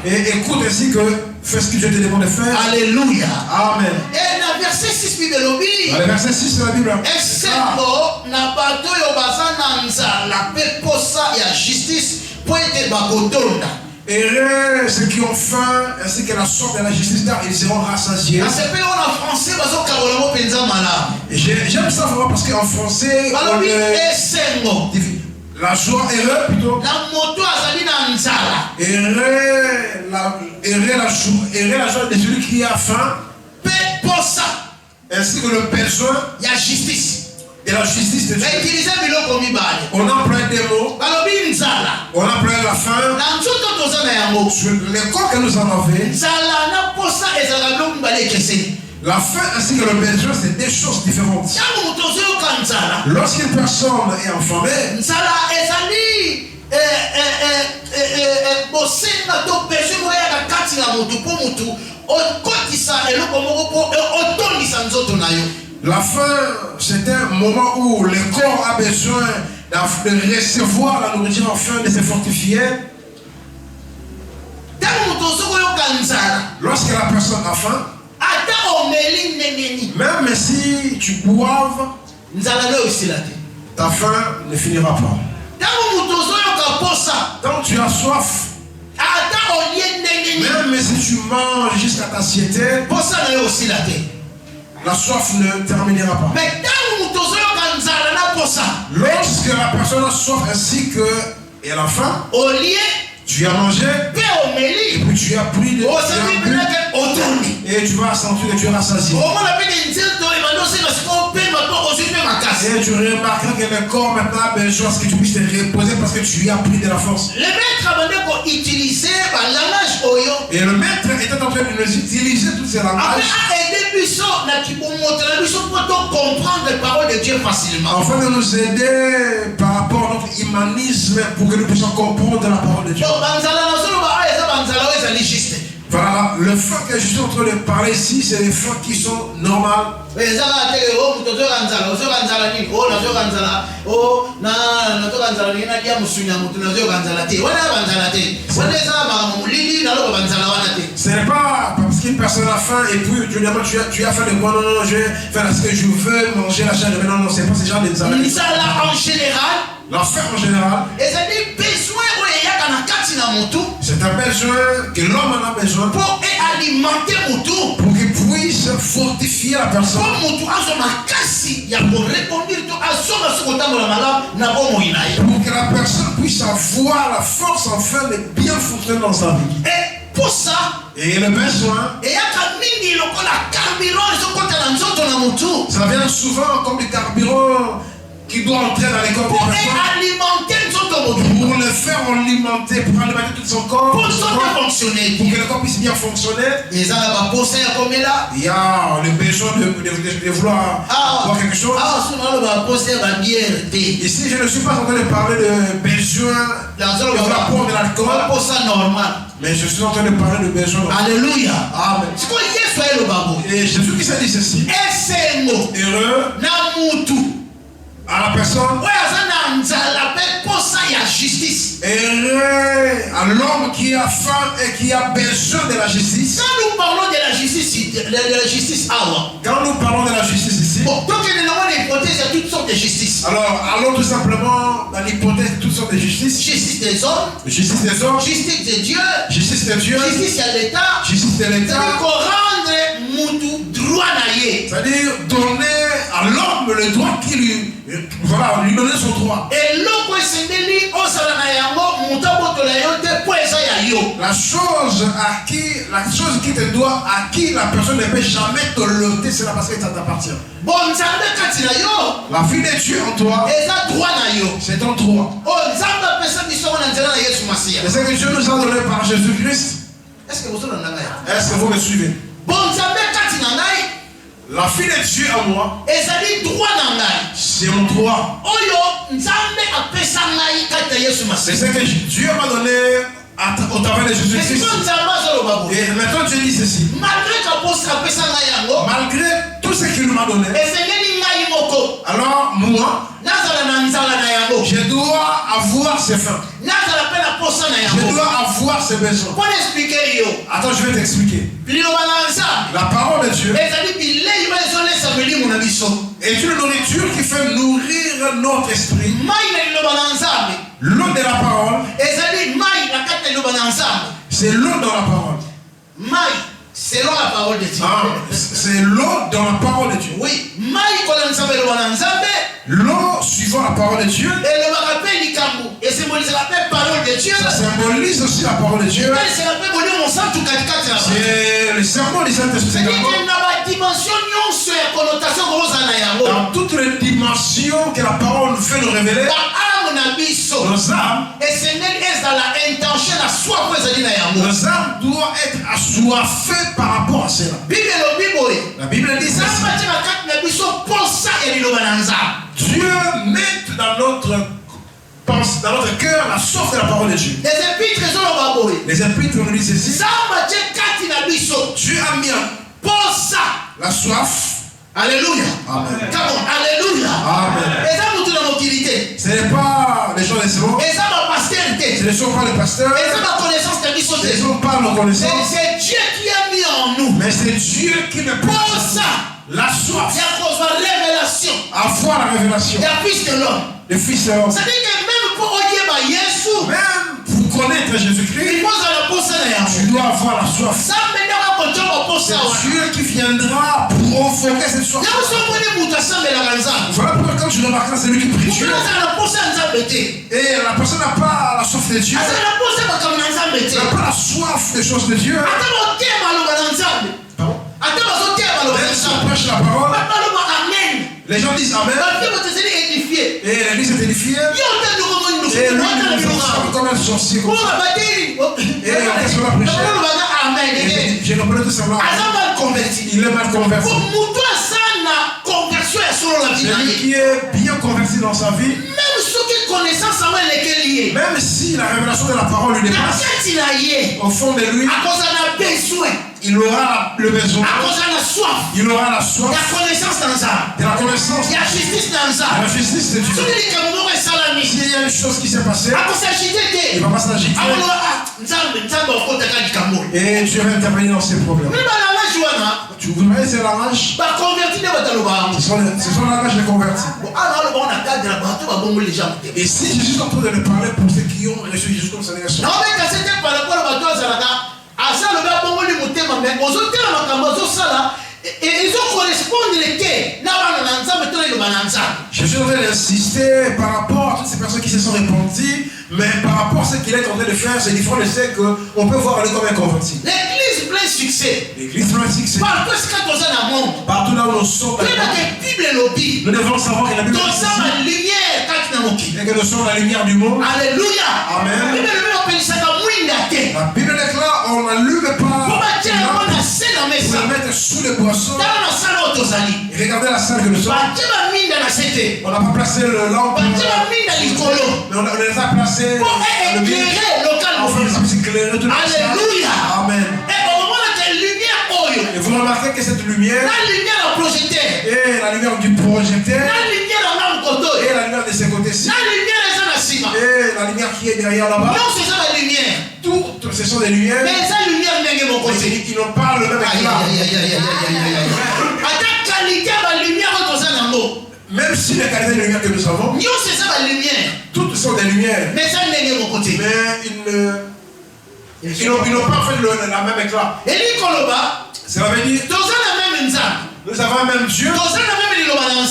A: Et écoute ainsi que fais ce que Dieu te demande de faire.
B: Alléluia.
A: Amen.
B: Et dans le verset 6 de
A: Dans le verset 6 de la Bible. Heureux ceux qui ont faim ainsi que la sorte de la justice, car ils seront rassasiés. J'aime ça vraiment parce qu'en français, la joie heureux plutôt. Heureux la joie de celui qui a faim. Ainsi que le besoin de la justice de Dieu. On emploie des mots. On emploie la faim. Sur le corps que nous en avons. La faim ainsi que le besoin, c'est deux choses différentes. Lorsqu'une personne est affamée, la faim, c'est un moment où le corps a besoin de recevoir la nourriture afin de se fortifier. Lorsque la personne a faim, même si tu boives, ta faim ne finira pas. Quand tu as soif, même si tu manges jusqu'à ta satiété, la soif ne terminera pas. Lorsque la personne a soif ainsi qu'elle a faim, tu as mangé, et puis tu as pris de et tu vas sentir que tu es rassasié. Et tu remarqueras que le corps maintenant a besoin que tu puisses te reposer parce que tu as pris de la force. Et le maître était en train de nous utiliser tous ces langages afin de nous aider par rapport à notre humanisme pour que nous puissions comprendre la parole de Dieu. Voilà, le faim que je suis en train de parler ici, c'est les faits qui sont normales. Ce n'est pas parce qu'une personne a faim et puis tu as fait de quoi, non, je vais faire ce que je veux, manger la chair de non, c'est pas ce genre de
B: en général.
A: La faim en général. C'est un besoin que l'homme en a besoin
B: pour alimenter
A: pour qu'il puisse fortifier la personne. Pour que la personne puisse avoir la force enfin de bien fonctionner dans sa vie.
B: Et pour ça,
A: et le besoin, ça vient souvent comme du carburant qui doit entrer dans les corps de la personne. Pour le faire alimenter, pour alimenter tout son corps, pour que le corps puisse bien fonctionner. Il y a le besoin de vouloir avoir quelque chose. Ici, je ne suis pas en train de parler de besoin de vouloir prendre de l'alcool. Mais je suis en train de parler de besoin.
B: Alléluia.
A: Amen. Et Jésus qui s'est dit ceci. Heureux à la personne. Heureux à l'homme qui a faim et qui a besoin de la justice.
B: Quand nous parlons de la justice,
A: Quand nous parlons de la justice ici,
B: Bon, donc il y a une hypothèse à toutes sortes de justice.
D: Alors, allons tout simplement dans l'hypothèse de toutes sortes de justice.
B: Justice des hommes,
D: Justice des hommes,
B: justice de Dieu,
D: justice de Dieu,
B: justice à l'État.
D: justice de
B: C'est-à-dire
D: l'État.
B: qu'on rendre Moutou droit naïe.
D: C'est-à-dire donner à l'homme le droit qui lui... Voilà, lui donner son droit.
B: Et l'eau c'est délit, on s'en a yango, Moutou de la yote, pour ça yo.
D: La chose qui te doit, à qui la personne ne peut jamais te l'ôter, c'est parce que ça t'appartient.
B: Bon, Nzambe kati na yo,
D: La vie de Dieu en toi,
B: et ça droit na yo.
D: c'est ton droit.
B: Oh, Nzambe pesa biso na nzela na Yesu Masia.
D: C'est ce que Dieu nous a donné par Jésus-Christ.
B: Est-ce que vous avez un
D: Est-ce que vous me suivez?
B: bon, Nzambe kati na ngai,
D: La vie de Dieu en moi,
B: et ça dit droit na ngai.
D: c'est mon droit.
B: Oyo, Nzambe apesa ngai kati na Yesu
D: C'est
B: Masia.
D: ce que Dieu m'a donné au travers de
B: Mais c'est
D: Jésus-Christ.
B: comme Nzambe azolo babo.
D: Et maintenant Dieu dit ceci.
B: Malgré qu'aposa apesa ngai yango,
D: Malgré tout ce qu'il m'a donné,
B: esengeli ngai moko.
D: alors moi,
B: Nazala na nzala na yango.
D: je dois avoir ses fins.
B: Nazala pe na posa na
D: Je
B: yango.
D: dois avoir ses besoins.
B: Pour expliquer yo.
D: Attends, je vais t'expliquer.
B: Liloba na nzambe.
D: La parole de Dieu
B: Ezali bilei oyo ezolesa milimo na biso.
D: est une nourriture qui fait nourrir notre esprit.
B: Mai na liloba na nzambe.
D: L'eau de la parole,
B: Ezali mai na kati na liloba na nzambe.
D: c'est l'eau dans la parole.
B: Mai selon la parole de Dieu.
D: Ah, c'est l'eau dans la parole de Dieu.
B: Oui, mai kola nzambe liloba na nzambe.
D: L'eau suivant la parole de Dieu,
B: Elobaka pe likambo. Esymbolisaka pe parole de Dieu.
D: ça symbolise aussi la parole de Dieu.
B: Esala pe bolimo mosantu katikati na bango.
D: C'est le serment du Saint-Esprit
B: C'est-à-dire
D: également.
B: que na badimension nyonso ya connotation kozala na yango.
D: Dans toutes les dimensions que la parole veut nous révéler,
B: Baame na biso.
D: nos âmes,
B: Esengeli ezala intention na soif ezali na yango.
D: nos âmes doivent être assoiffées par rapport à cela.
B: Bible elobi boye.
D: La Bible dit ça.
B: Nzambe atie na kati na biso posa ya liloba na nzambe.
D: Dieu met dans notre cœur la soif de la parole de Dieu.
B: Les épîtres ezoloba boye.
D: Les épîtres nous disent ceci.
B: Nzambe atie kati na biso
D: Dieu a mis
B: posa.
D: la soif.
B: Alléluia.
D: Amen.
B: Come on, alléluia.
D: Amen.
B: Eza mutu na mokili te.
D: Ce n'est pas les gens des mots.
B: Eza bapasteur te.
D: Ce ne sont pas les pasteurs.
B: Eza baconnaissance na biso
D: Ce ne
B: te.
D: sont pas nos connaissances.
B: C'est Dieu qui a mis en nous
D: Mais c'est Dieu qui me
B: pour
D: pousse
B: ça.
D: la soif.
B: Ya kozwa révélation
D: À voir la révélation.
B: ya fils de l'homme.
D: Le Fils de l'homme.
B: C'est-à-dire que même pour oyeba Yesu,
D: Même pour connaître
B: il
D: Jésus-Christ,
B: faut la posa na yango.
D: tu dois avoir la soif.
B: Nzambe nde akotonga posa wana.
D: C'est Dieu qui viendra pour provoquer cette soif.
B: Yango soki omoni mutu asambelaka nzambe,
D: Voilà pourquoi quand tu remarqueras celui qui prie Dieu,
B: mokili azala na posa ya nzambe te.
D: et la personne n'a pas la soif de Dieu,
B: Azala na posa ya makambo na nzambe te.
D: n'a pas la soif des choses de Dieu,
B: Ata motema aloba na nzambe. Ata bazotema aloba na
D: même si on
B: nzambe.
D: prêche la parole,
B: Baloba amen.
D: les gens disent Amen,
B: Bafie botezeli édifié.
D: et l'église est édifiée,
B: Yo te nduko
D: et
B: nduko.
D: lui,
B: Ata na
D: il
B: bilonga.
D: est comme un sorcier. Comme ça.
B: Pour bateli.
D: Et qu'est-ce qu'on a prêché?
B: Baloba amen.
D: Et j'ai compris tout simplement.
B: Aza mal converti.
D: Il est mal converti.
B: Pour mutu aza na conversion ya solo la vie na
D: Celui
B: ye.
D: qui est bien converti dans sa vie,
B: Même soki connaissance yango elekeli ye.
D: même si la révélation de la parole lui
B: Na
D: dépasse,
B: kati na ye.
D: au fond de lui,
B: Akozala na besoin.
D: il aura le besoin,
B: Akozala na soif.
D: il aura la soif
B: Ya connaissance na nzambe.
D: de la connaissance,
B: Ya justice na
D: de la
B: nzambe.
D: justice de Dieu.
B: Soki likambo moko esalami.
D: S'il y a une chose qui s'est passée,
B: Akosagite
D: il
B: te.
D: ne va pas s'agiter
B: Akoloba nzambe akotaka likambo.
D: et Dieu va intervenir dans ses problèmes.
B: Mi balangage wana.
D: Vous voyez ces langages,
B: Baconverti nde bataloba yango.
D: ce sont les langages des convertis.
B: Bon, ana aloba wana cadre na bato babongoli les gens te.
D: Et si Jésus est en train de le parler pour ceux qui ont reçu Jésus comme Seigneur,
B: naobeka se te par rapport na bato azalaka asalobi abongoli motema me ozotela makambo azosala ezokorespondre te na bana na nzambe to na eloba na nzambe.
D: Jésus est en train d'insister par rapport à toutes ces personnes qui se sont repenties, mais par rapport à ce qu'il est en train de faire, c'est différent de ce qu'on peut voir lui comme un converti.
B: L'église plein succès
D: L'église pratique, c'est
B: partout esika toza na monde
D: partout là où nous sommes.
B: toyebaka bible elobi
D: Nous devons savoir que la Bible
B: toza
D: dit
B: balumière kati na mokili.
D: et que nous sommes la lumière du monde.
B: Alléluia.
D: Amen.
B: Bible elobi bapelisaka mwinda te
D: La Bible déclare, on n'allume
B: po
D: pas
B: batia yango na se na
D: pour
B: mesa
D: la mettre sous les boissons.
B: tala na sala oyo tozali
D: Et regardez la salle que nous sommes.
B: batie baminda na se te
D: On n'a pas placé le lampe,
B: batie baminda likolo
D: mais on les a placés
B: po
D: dans le milieu.
B: éclairer local
D: Enfin,
B: mobile.
D: ça puisse éclairer toute la salle.
B: Alléluia.
D: Amen.
B: Et okomonaka lumière oyo
D: Et vous remarquez que cette lumière
B: na lumière ya projecteur
D: est la lumière du projecteur
B: na lumière ya nga mokoto
D: et
B: oyo
D: la lumière de ces côtés-ci
B: na lumière eza na nsima
D: et la lumière qui est derrière là-bas.
B: nyonso eza na lumière
D: Toutes ce sont des lumières,
B: mais eza lumière ndenge moko
D: mais
B: te.
D: ils n'ont pas le même éclat.
B: ata qualité ya balumière oyo
D: même si les qualités de lumière que nous avons, toutes sont des lumières, mais ils n'ont pas fait la même éclat. Cela veut dire nous avons un même Dieu, nous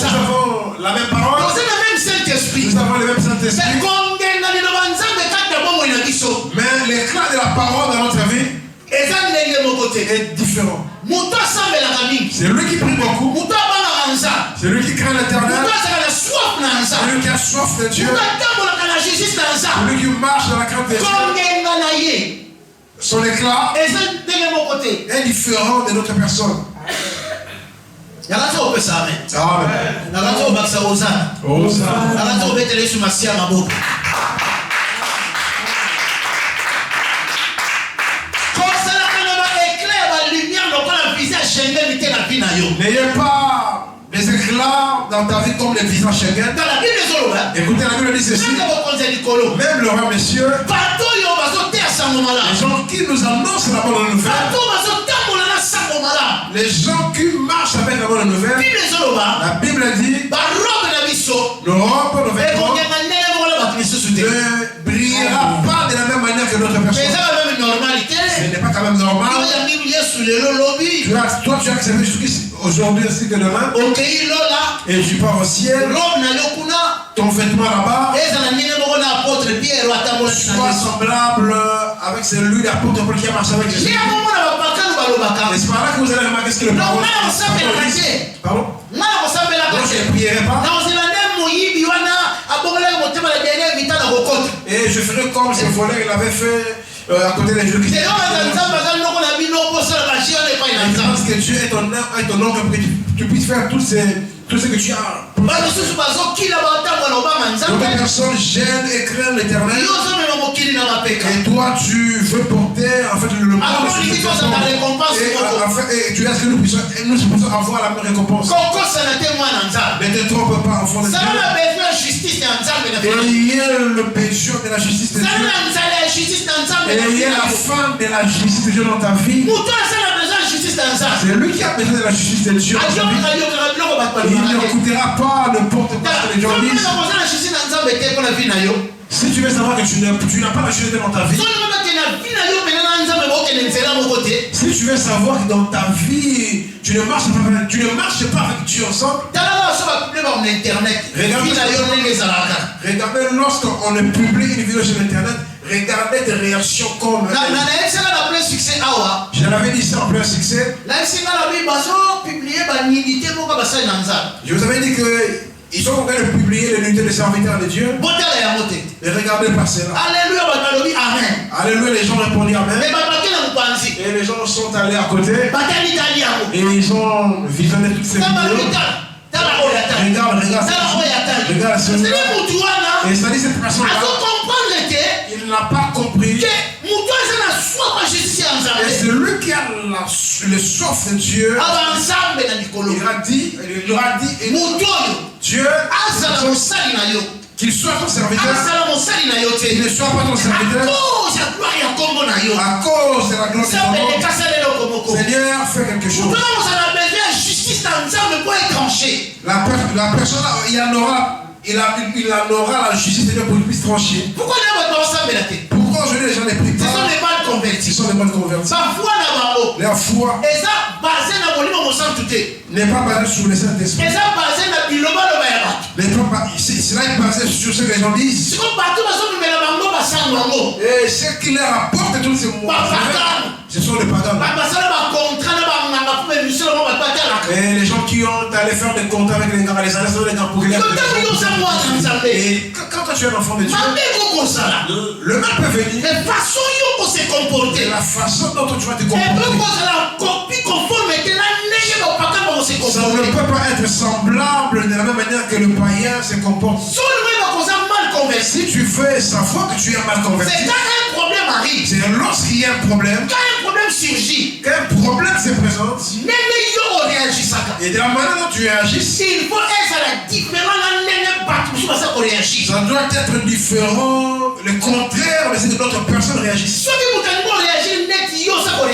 D: avons la même parole, nous avons le même Saint-Esprit. Mais l'éclat de la parole dans notre vie est différent. C'est lui qui prie beaucoup, c'est lui qui craint l'Éternel, c'est lui qui a soif de Dieu, c'est lui qui marche dans la crainte de Dieu. Son éclat est différent de notre personne. Amen. N'ayez pas des éclats dans ta vie comme les visages Schengen. Écoutez, la Bible dit ceci. Même le roi, messieurs, les gens qui nous annoncent la bonne nouvelle, les gens qui marchent avec la bonne nouvelle, la Bible dit, nos robes, nos vêtements ne brillera pas de la même manière que d'autres personnes. Ce n'est pas quand même normal. Toi, tu as accepté aujourd'hui ainsi que demain. Et tu pars au ciel. Ton vêtement là-bas soit semblable avec celui d'apôtre Paul qui a marché avec Jésus. N'est-ce pas là que vous allez remarquer ce que le parole dit? Pardon? Donc je ne prierai pas. Et je ferai comme ce voleur il avait fait à côté des jeux qui parce que Dieu est ton oncle pour que tu puisses faire tout ce que tu as. D'autres personnes gênent et craignent l'Éternel. Et toi tu veux porter en fait le monde et tu laisses que nous puissions avoir la même récompense. Ne te trompe pas enfant de Dieu. Et il y a le péché de la justice de Dieu. Et il y a la fin de la justice de Dieu dans ta vie. C'est lui qui a besoin de la justice de Dieu. Il n'écoutera pas n'importe quoi que les gens disent. Si tu veux savoir que tu n'as pas la justice dans ta vie, si tu veux savoir que dans ta vie tu ne marches pas avec Dieu ensemble, regardez lorsqu'on publie une vidéo sur internet, regardez des réactions comme je l'avais dit ça en plein succès. Je vous avais dit que ils sont en train de publier l'unité des serviteurs de Dieu. Et regardez passer là. Alléluia, amen. Alléluia, les gens répondaient amen. Et les gens sont allés à côté. Et ils ont visionné toutes ces vidéos. Regarde celui-là. Et ça dit cette personne-là, il n'a pas compris. Et c'est lui qui a le soif de Dieu. Il aura dit, Dieu, qu'il soit ton serviteur, qu'il ne soit pas ton serviteur, à cause de la gloire de ton nom. Seigneur, fais quelque chose. La personne, il en aura la justice de Dieu pour qu'il puisse trancher. Pourquoi aujourd'hui les gens ne prient pas? Ce sont des bonnes convertis. Leur foi n'est pas basée sur le Saint-Esprit. Cela est basé sur ce que les gens disent. Et ce qui leur apporte tous ces mots, ce sont les pagans. Et les gens qui ont allé faire des contrats avec les gars, les gars pour les gars. Et quand tu es un enfant de Dieu, le mal peut venir. Et la façon dont tu vas te comporter, ça ne peut pas être semblable de la même manière que le païen se comporte. Si tu fais savoir que tu es mal converti, c'est lorsqu'il y a un problème, qu'un problème se présente, et de la manière dont tu réagis, ça doit être différent, le contraire de ce que d'autres personnes réagissent.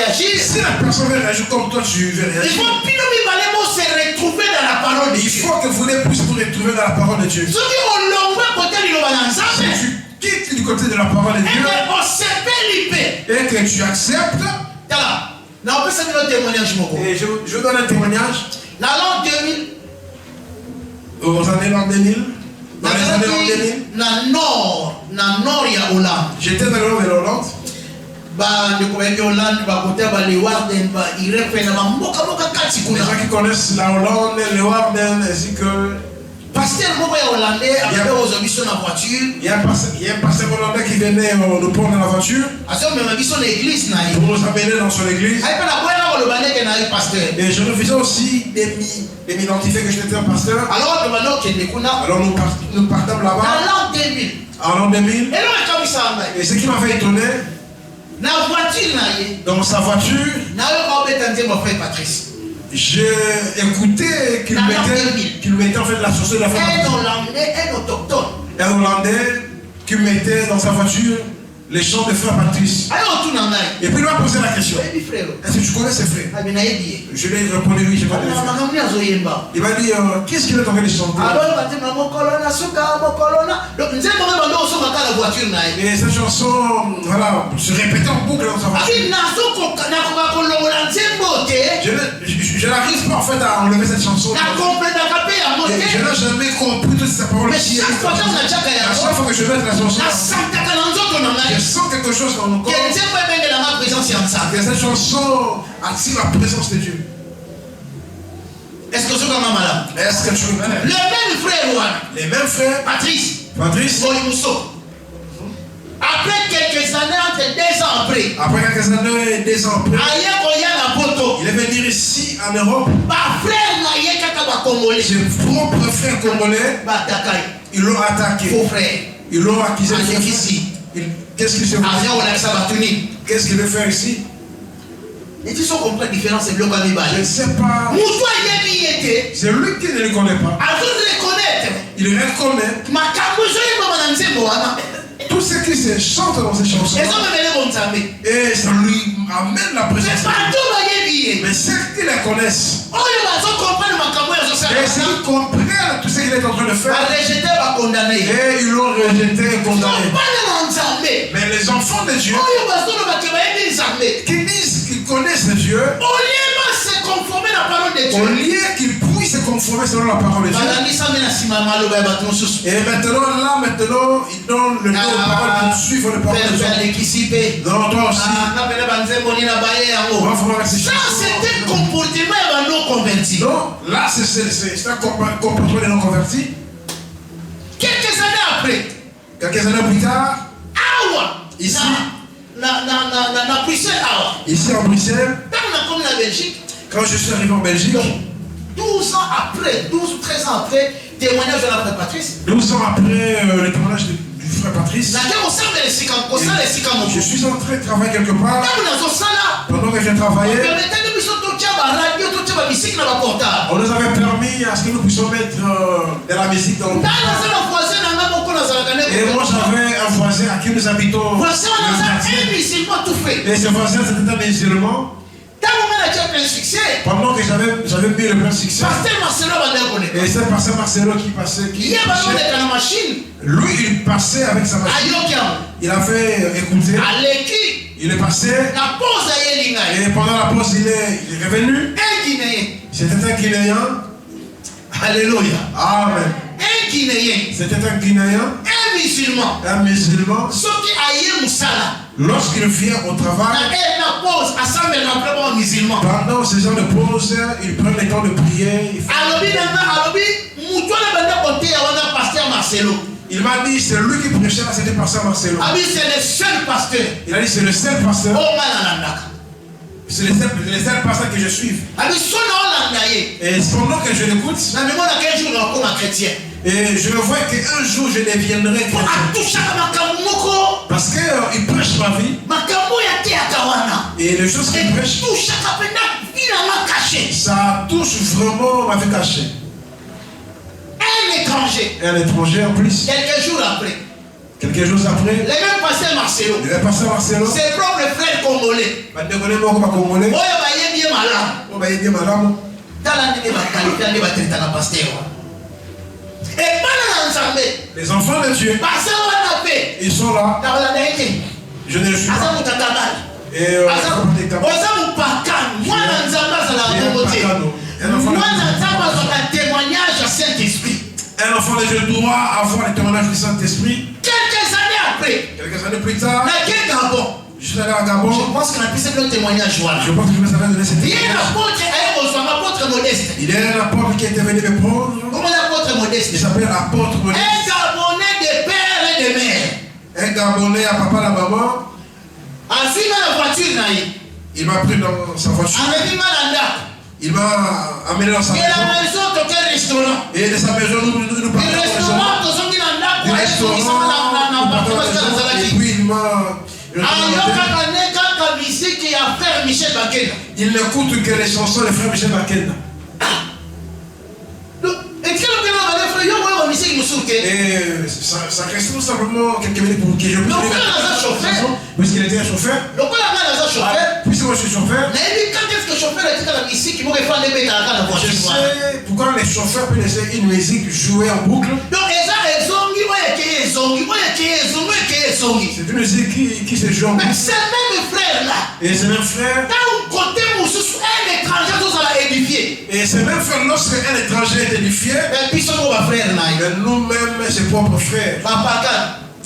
C: réagir,
A: Si la personne veut réagir comme toi, tu veux
C: il
A: réagir.
C: faut que se retrouver dans la parole de
A: Il
C: Dieu.
A: faut que vous les puissiez vous retrouver dans la parole de Dieu.
C: Ce qui on l'envoie côté de l'Obananzame,
A: Si tu quittes du côté de la parole de
C: et
A: Dieu
C: qu'on s'appelle l'IP.
A: et que tu acceptes,
C: Voilà. Non, on peut saluer notre témoignage, Moko.
A: et je vous donne un témoignage,
C: La l'an 2000,
A: aux années l'an 2000, dans les années l'an 2000,
C: na nord ya Hollande.
A: j'étais dans le nord de l'Hollande.
C: Ndeko bayaki Hollande bakota balewarden irepena bamboka kati
A: Les
C: kuna.
A: gens qui connaissent la Hollande, le Warden, ainsi que
C: Pasteur moko ya hollandais apepe ozwa biso na voiture
A: il y a un pasteur hollandais qui venait nous prendre dans la voiture
C: azomema biso na église na ye
A: pour nous amener dans son église.
C: ayepe na boyana koloba ndenge na ye pasteur.
A: Et je refusais aussi de m'identifier que j'étais un pasteur.
C: Alors tobanda okende kuna
A: Alors nous partâmes
C: na
A: là-bas
C: l'an 2000
A: en l'an 2000.
C: eloko ekamisaka ngai
A: Et ce qui m'avait étonné,
C: na voiture na ye
A: dans sa voiture,
C: nayoka obeta nzembo frère Patrice.
A: j'ai écouté qu'il mettait en fait la chanson de la
C: Un
A: femme.
C: hollandais, un autochtone.
A: Un Hollandais qui mettait dans sa voiture les chants de frère Patrice.
C: ayo otuna ngai
A: Et puis il m'a posé la question,
C: oyebi frère
A: est-ce que tu connais ces frères?
C: abi nayebi ye
A: Je lui ai répondu oui, je connais les frères.
C: makambo nini azoyemba
A: Il m'a dit, qu'est-ce qu'il est en train de chanter?
C: aloyeba nzembo mokolona suka mokolona donc nzembo oyo bando osokaka na voiture na ye
A: Et cette chanson, voilà, se répétait en boucle dans sa voiture.
C: abi nakoka kolongola nzembo te
A: Je n'arrive pas en fait à enlever cette chanson.
C: nakomprenaka mpe yango
A: Et je
C: te
A: n'ai jamais compris toutes ces paroles.
C: mais chaque fois ntango natiaka
A: À chaque
C: yango
A: fois que je mets la chanson,
C: nasantaka na nzoto na
A: je
C: ngai
A: sens quelque chose dans mon corps.
C: ke nzembo ebengelanga présence ya nzambe.
A: Et cette chanson attire la présence de Dieu.
C: est-ce que ozokanga malamu
A: Est-ce que tu
C: le même frère wana
A: les mêmes frères,
C: Patrice
A: Patrice,
C: Moïmuso après quelques années entre 2 ans
A: après quelques années, 2 ans après,
C: aye koya na poto
A: il est venu ici en Europe.
C: bafrère na ye kaka bakongolais
A: Ses propres frères congolais,
C: bataka ye
A: ils l'ont attaqué.
C: faux frère
A: Ils l'ont accusé de
C: Avec ici.
A: Qu'est-ce qu'il s'est
C: aza kolakisa bato nini
A: Qu'est-ce qu'il veut faire ici?
C: eti so comprendre différence ebiloko ya
A: Je ne
C: mibale
A: sais pas.
C: moto ayebi ye te
A: C'est lui qui ne le connaît pas.
C: azoreconnaître
A: Il reconnaît
C: makambo ezoyebama na nzembo wana
A: tout ce qui se chante dans ces chansons.
C: ezomemele bonzambe
A: Et ça lui amène la
C: mais
A: présence.
C: bato bayebi ye
A: Mais ceux qui les connaissent,
C: oyo bazokomprendre makambo oyo
A: et
C: azosala
A: s'ils comprennent tout ce qu'il est en train de faire,
C: barejete bakondane ye
A: et ils l'ont rejeté et condamné.
C: bana na nzambe
A: Mais les enfants de Dieu
C: oyo bazolobake bayebi nzambe
A: qui disent qu'ils connaissent Dieu,
C: olieba se conformer na parole de
A: au
C: Dieu
A: lieu qu'ils puissent se conformer selon la parole de Dieu.
C: balangisami na nsima ya maloba ya bato mosusu
A: Et maintenant, ils donnent le nom aux paroles pour suivre les paroles de Dieu.
C: alekisi mpe
A: Non, toi aussi.
C: napele banzembo nini na baye
A: On
C: yango
A: va falloir ces
C: ça
A: chansons.
C: c'était comportement ya bano converti
A: Non, là, c'est un comportement des non-convertis.
C: quelques années après
A: Quelques années plus tard,
C: awa
A: Ici.
C: na Bruxelles awa
A: ici en Bruxelles,
C: ntango nakomi na Belgique
A: quand je suis arrivé en Belgique,
C: 12 ans après 12 ou 13 ans après témoignage de la frère Patrice
A: 12 ans après le témoignage du frère Patrice,
C: nake kosambela esika kosala esika moko
A: je suis en train de travailler quelque part.
C: ntango nazosala
A: Pendant que je travaillais,
C: permetaki biso totia baradio totia bamisiki na baportable
A: on nous avait permis à ce que nous puissions mettre de la musique dans le
C: ntango naza na voisin na nga moko nazalaka
A: Et moi j'avais un voisin à qui nous habitons.
C: voisin wana aza un musulman tout fait
A: Et ce voisin c'était un musulman.
C: ntango nga natia plein succès
A: Pendant que j'avais mis le plein succès.
C: pasteur Marcelo bandaki koneka
A: Et c'est pasteur Marcelo qui passait.
C: ye bazoleka na machine
A: Lui il passait avec sa machine.
C: ayoki yango
A: Il a fait écouter.
C: aleki
A: Il est passé.
C: na pose ayeli ngai
A: Et pendant la pause il est revenu.
C: un guinéen
A: C'était un Guinéen.
C: alléluia
A: Amen.
C: un guinéen
A: C'était un Guinéen.
C: un musulman
A: Un musulman.
C: soki aye mosala
A: Lorsqu'il vient au
C: na
A: travail,
C: na pose asambela na vraiment musulman
A: pendant ces heures de pause, il prend le temps de prier. Il fait-
C: alobi na nga alobi motu wana banda koteya wana pasteur Marcelo
A: Il m'a dit, c'est lui qui prêchait là, c'était pasteur Marcelo.
C: abi c'est le seul pasteur
A: Il a dit, c'est le seul pasteur.
C: oyo nga nalandaka
A: C'est le seul pasteur que je suis.
C: abi so na olanda ye
A: Et pendant que je l'écoute,
C: na memonaka un jour nakoma chrétien
A: et je vois qu'un jour je deviendrai
C: po
A: chrétien.
C: atushaka makambo moko
A: Parce qu'il prêche ma vie.
C: makambo yateyaka wana
A: Et les choses qu'il prêche,
C: etushaka mpena vinanga caché
A: ça touche vraiment ma vie cachée.
C: un étranger
A: Et un étranger en plus.
C: quelques jours après
D: Quelques jours après,
C: les mêmes pasteurs Marcelo,
D: il est passé à Marcelo.
C: ses propres frères congolais.
D: Congolais.
C: Oyo bayebi malade.
D: On va aider madame.
C: Tala ndenge bakalita nde batreta na pasteur. Et bana na nzambe.
D: Les enfants de Dieu,
C: Basa wana pe.
D: ils sont là.
C: Na balanda yeke.
D: Je ne le suis
C: Asa
D: pas.
C: mutakabali.
D: Et
C: Oza mupakani. Mwana nzambe azala bongo te. Mwana nzambe azala témoignage à Saint-Esprit.
D: Un enfant de Dieu doit avoir le témoignage du Saint-Esprit.
C: Quelques années après,
D: Quelques années plus tard,
C: na quel Gabon?
D: je suis allé à Gabon.
C: Je pense qu'on a pu faire le témoignage. Voilà.
D: Je pense que je me savais donner cette
C: Il y a un
D: témoignage.
C: apôtre, un apôtre modeste.
D: Il y a un apôtre qui était venu me prendre.
C: Comment l'apôtre modeste?
D: Il s'appelle apôtre
C: Un
D: modeste.
C: Gabonais de père et de mère.
D: Un Gabonais à papa et à maman.
C: En suivant la voiture,
D: Il m'a pris dans sa voiture.
C: avec Malanda.
D: Il m'a amené dans sa
C: Et la
D: maison.
C: maison, donc un restaurant.
D: Et de sa maison, nous
C: Le
D: partons au
C: restaurant, nous sommes dans
D: du restaurant. Et puis il m'a... Il n'écoute que les chansons de frère Michel Bakenda. Et ça reste tout simplement quelques minutes pour que je puisse... Puisqu'il était un chauffeur. Puisque moi je suis chauffeur. Je sais pourquoi les chauffeurs peuvent laisser une musique jouer en boucle. C'est une musique qui se joue en boucle.
C: C'est même frère là.
D: Et ces mêmes frères,
C: Côté un étranger, tous à la édifier.
D: et ces mêmes frères, lorsqu'un étranger est édifié,
C: Et puis, frère,
D: nous-mêmes, ses propres frères,
C: Papa,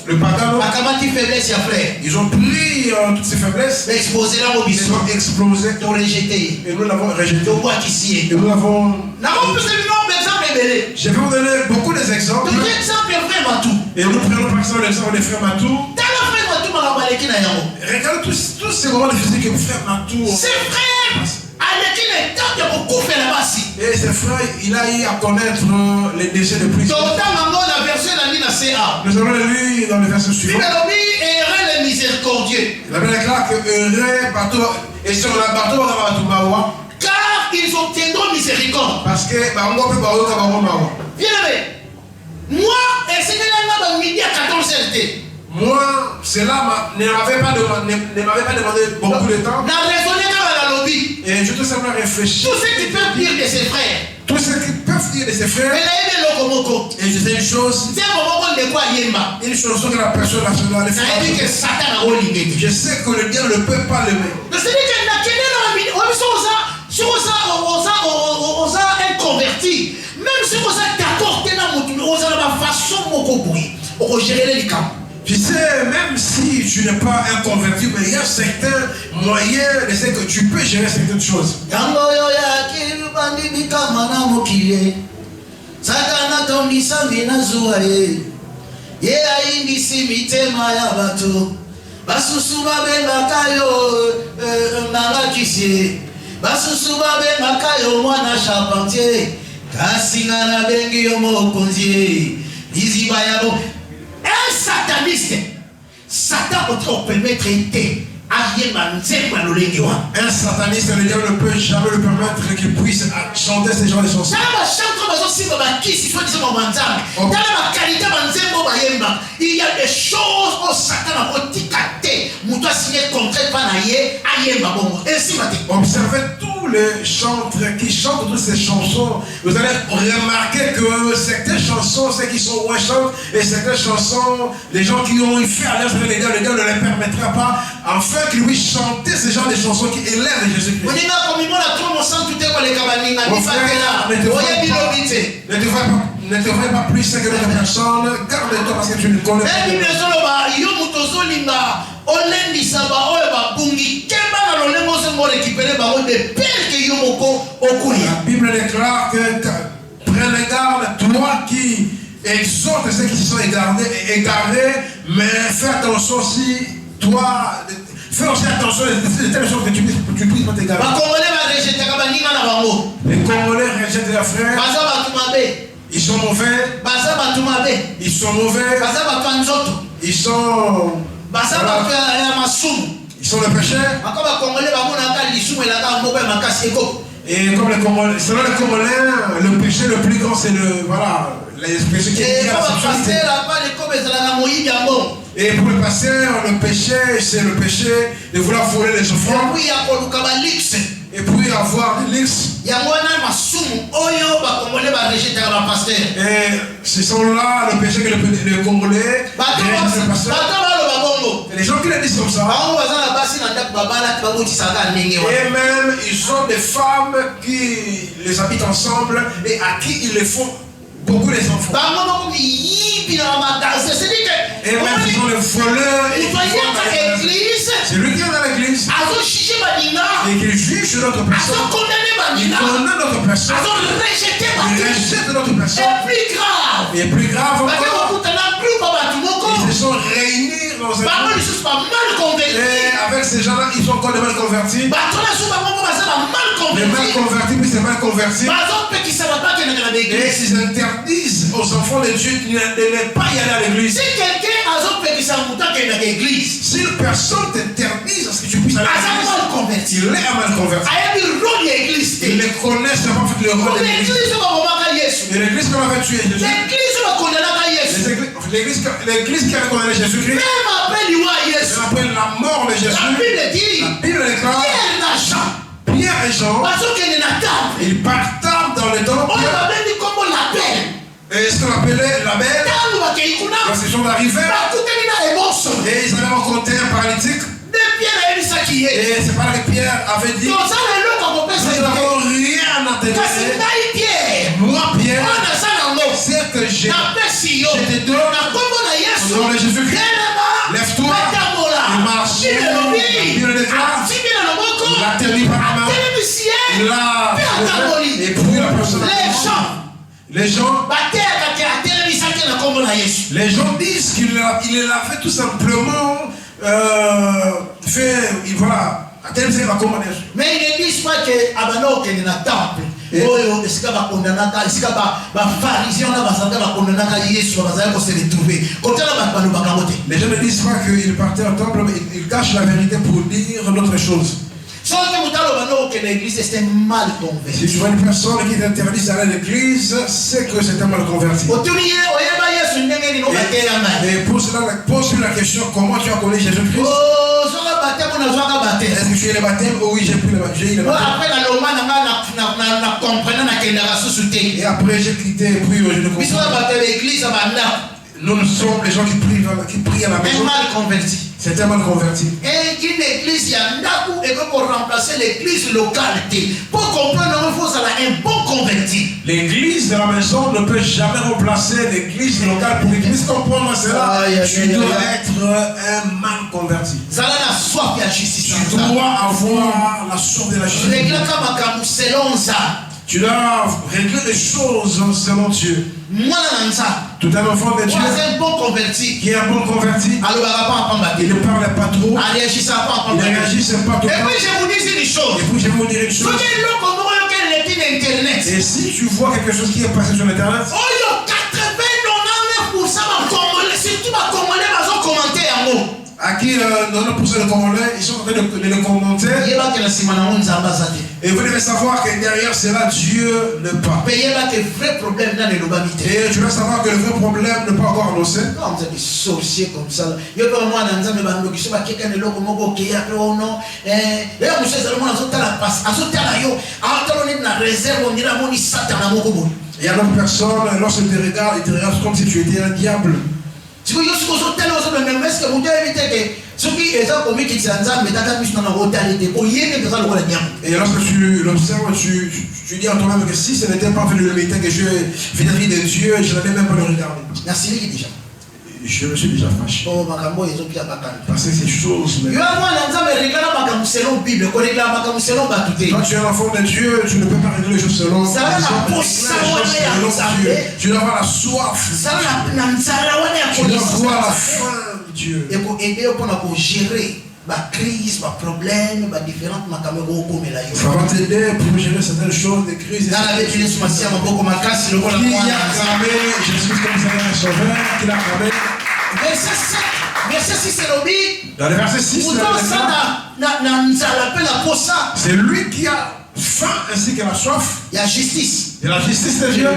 D: le pagano,
C: faiblesse, frère.
D: ils ont pris toutes ces faiblesses,
C: Exposer là au
D: ils
C: bisou.
D: ont explosé,
C: T'ont rejeté.
D: et nous l'avons rejeté.
C: Donc, quoi qu'ici.
D: Et nous l'avons...
C: N'avons plus de nombre d'exemples belés.
D: Je vais vous donner beaucoup d'exemples.
C: Donc, l'exemple est vraiment tout.
D: Et nous prenons par exemple l'exemple des frères Matou.
C: Dans le frère Matou, on va aller qui n'a rien.
D: Regarde tous ces moments difficiles que frère Matou.
C: Ses frères, avec qui les temps de beaucoup fait là-bas.
D: Et ses frères, il a eu à connaître les décès de prison.
C: Donc, dans la version de la ligne CA.
D: Nous allons le lire dans le verset suivant.
C: Et le miséricordieux.
D: La Bible déclare que heureux bateau et sur la bateau
C: Car ils obtiendront miséricorde.
D: parce que bango pe baoyo ka bango mawa.
C: Bien aimé. Moi, et c'est là midi à 14 heures.
D: Moi, cela ne m'avait pas demandé beaucoup de temps.
C: N'a raisonné dans la lobby.
D: Et je tout simplement réfléchi.
C: Tout ce qu'ils peuvent dire de ses frères.
D: Tout ce qu'ils peuvent dire de ses frères.
C: Mais là, il est locomoco.
D: Et je sais une chose.
C: C'est un moment de quoi yemba.
D: Une chanson que la personne nationale
C: Ça veut dire que
D: fait.
C: Satan a olingé.
D: Je sais que le diable ne peut pas l'aimer.
C: Mais c'est-à-dire que la quelle est la vie. On a inconverti. Même si on a d'accord, on a la façon de gérer les camps.
D: Tu sais, même si tu n'es pas un converti, mais il y a certains moyens de ce que tu peux gérer certaines choses.
C: Satana tondisa mina zuwa ye aindisi mitema ya bato basusu babengaka yo nalakisi basusu babengaka yo mwana charpentier kasi nga nabengi yo mokonzi liziba yabo. Un sataniste, Satan peut permettre été.
D: Un sataniste, le diable ne peut jamais le permettre qu'il puisse chanter ces genres de chansons.
C: Il y a des choses où Satan a dicté.
D: Observez tous les chantres qui chantent toutes ces chansons. Vous allez remarquer que certaines chansons, ceux qui sont moins chantent, et certaines chansons, les gens qui ont eu fait à l'âge de le diable ne les permettra pas. Enfin, qu'il puisse chanter ce genre de chansons qui élèvent Jésus-Christ. Ne te vois pas plus que d'autres personnes. Garde-toi parce que tu ne connais pas. La Bible déclare que prenez garde, toi qui exhortes ceux qui se sont égarés, mais fais attention aussi, toi. Fais aussi attention de telle sorte que tu puisses pas t'égarer. Les Congolais rejettent leurs frères. Ils sont mauvais. Ils sont mauvais. Ils sont. Ils sont les pécheurs. Et comme les Congolais, selon les Congolais, le péché le plus grand c'est
A: l'expression qui est liée à la sexualité. Et pour le pasteur, le péché, c'est le péché de vouloir voler les offrandes. Et puis avoir des luxe. Et ce sont là le péché que les Congolais rejettent le pasteur. Et les gens qui le disent comme ça. Et même ils ont des femmes qui les habitent ensemble et à qui ils les font beaucoup les enfants. Et même ils sont les voleurs. C'est lui qui est dans l'église. Et qui juge notre personne. Il condamne notre personne. Il rejette notre personne. Et plus grave encore, ils se sont réunis dans un groupe. Et avec ces gens-là, ils sont encore des mal convertis. Les mal convertis, puis c'est mal convertis. Et ils interdisent aux enfants de Dieu de ne pas y aller à l'église. Si une personne t'interdise à ce que tu puisses aller à l'église, il est un mal converti. Ils ne connaissent pas le rôle de l'église. Et l'église qu'on avait tué Jésus. L'église qui avait condamné Jésus-Christ. Même après la mort de Jésus. La Bible déclare. Pierre et Jean. Ils partent dans le temple. Et ce qu'on appelait la belle. Quand ils sont arrivés. Et ils avaient rencontré un paralytique. Et c'est pas là que Pierre avait dit. Nous n'avons rien à t'intéresser. Moi, Pierre, c'est que je te donne au nom de Jésus-Christ. Lève-toi et marche. Il le déclare. Il a terminé par la main. Il a et puis la personne. Les gens disent qu'il a fait tout simplement voilà. Mais ils ne disent pas que Abano est dans le temple. Les gens ne disent pas qu'il partait au temple, mais ils cachent la vérité pour dire d'autres choses. Si tu vois une personne qui t'interdit d'aller à l'église, c'est que c'est un mal converti. Et pour cela, pose la question, comment tu as connu Jésus-Christ? Est-ce que tu es le baptême? Oh oui, j'ai pris le baptême. Et après j'ai quitté et puis je ne comprends pas. Nous sommes les gens qui prient à la maison. C'est un mal converti. Et une église, il y a un pour remplacer l'église locale. Pour comprendre, il faut un bon converti. L'église de la maison ne peut jamais remplacer l'église locale. Pour l'église comprendre cela, tu dois être un mal converti. Tu dois avoir la soif de la justice. Tu dois régler les choses selon Dieu. Tout un enfant de Dieu qui est un bon converti, il ne parle pas trop, il ne réagisse pas trop. Et puis je vous dis une chose. Et si tu vois quelque chose qui est passé sur l'internet, 80-99% à qui 90% de Congolais, ils sont en train de le commenter. Et vous devez savoir que derrière cela, Dieu ne parle. Et tu dois savoir que le vrai problème ne peut pas encore annoncer. Comme des sorciers comme ça. Il y a d'autres personnes, lorsqu'ils te regardent comme si tu étais un diable. Et lorsque tu l'observes, tu dis à toi-même que si ce n'était pas fait le métier que je vis-à-vis de Dieu, je n'allais même pas le regarder. Je me suis déjà fâché. Parce que ces choses. Quand tu es un enfant de Dieu, tu ne peux pas régler les choses selon Dieu. Tu dois avoir la soif. Tu dois avoir la faim de Dieu. La crise, ma problème, ma différentes ma caméra au comme là. Ça va t'aider pour gérer certaines choses, des crises. Dans la vie, Jésus Christ a beaucoup ma casse, le rôle de Jésus comme ça un sauveur, qui l'a cramé. Verset 6 c'est l'obéi. Dans le verset 6, C'est lui qui a faim ainsi que la soif.
B: Il y a justice.
A: Et la justice de Dieu.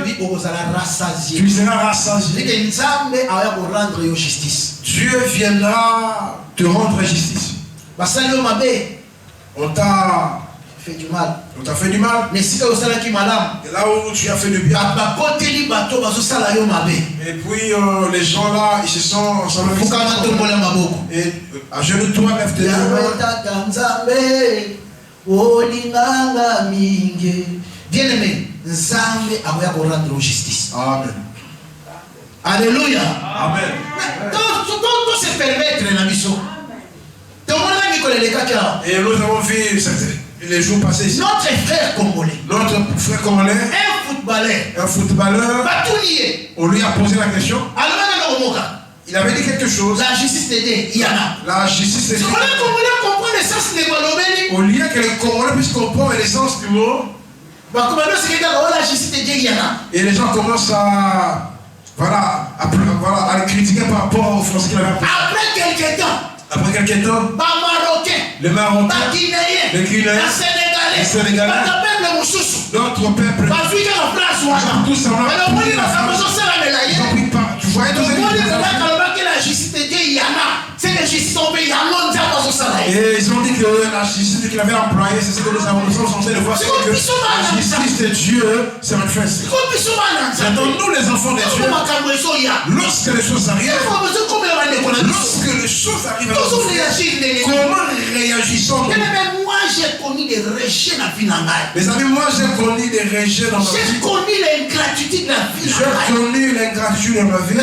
A: Tu seras rassasié. Dieu viendra te rendre justice. On t'a
B: fait du mal.
A: On t'a fait du mal.
B: Mais si tu as fait du mal,
A: et là où tu as fait du bien. Et puis les gens là, ils se sont ensemble. Et à genoux toi, lève tes
B: mains. Bien-aimé, Nzambe akoya ko rendre justice.
A: Amen.
B: Alléluia.
A: Amen.
B: Tout se permettre la mission.
A: Et nous avons vu les jours passés ici.
B: Notre frère congolais.
A: Un footballeur. On lui a posé la question. Il avait dit quelque chose.
B: La justice de Dieu, il y en a.
A: La justice de Dieu. Au lieu que les Congolais puissent comprendre l'essence du mot. Et les gens commencent à le critiquer par rapport au français qu'il avait appris. Après quelques temps, les Marocains, les Guinéens, les Sénégalais, d'autres peuples, tous en ont pris la France. Ils ont pris part. Tu voyais tous ces et ils ont dit que la justice qu'il avait employée, c'est ce que nous sommes censés le voir. Que la justice de Dieu se manifeste. C'est dans nous les enfants de Dieu. Lorsque les choses arrivent, comment réagissons-nous?
B: Moi j'ai connu des rejets dans la vie.
A: Mes amis, moi j'ai connu des rejets dans ma vie.
B: J'ai connu l'ingratitude dans la vie.
A: J'ai connu l'ingratitude dans ma vie.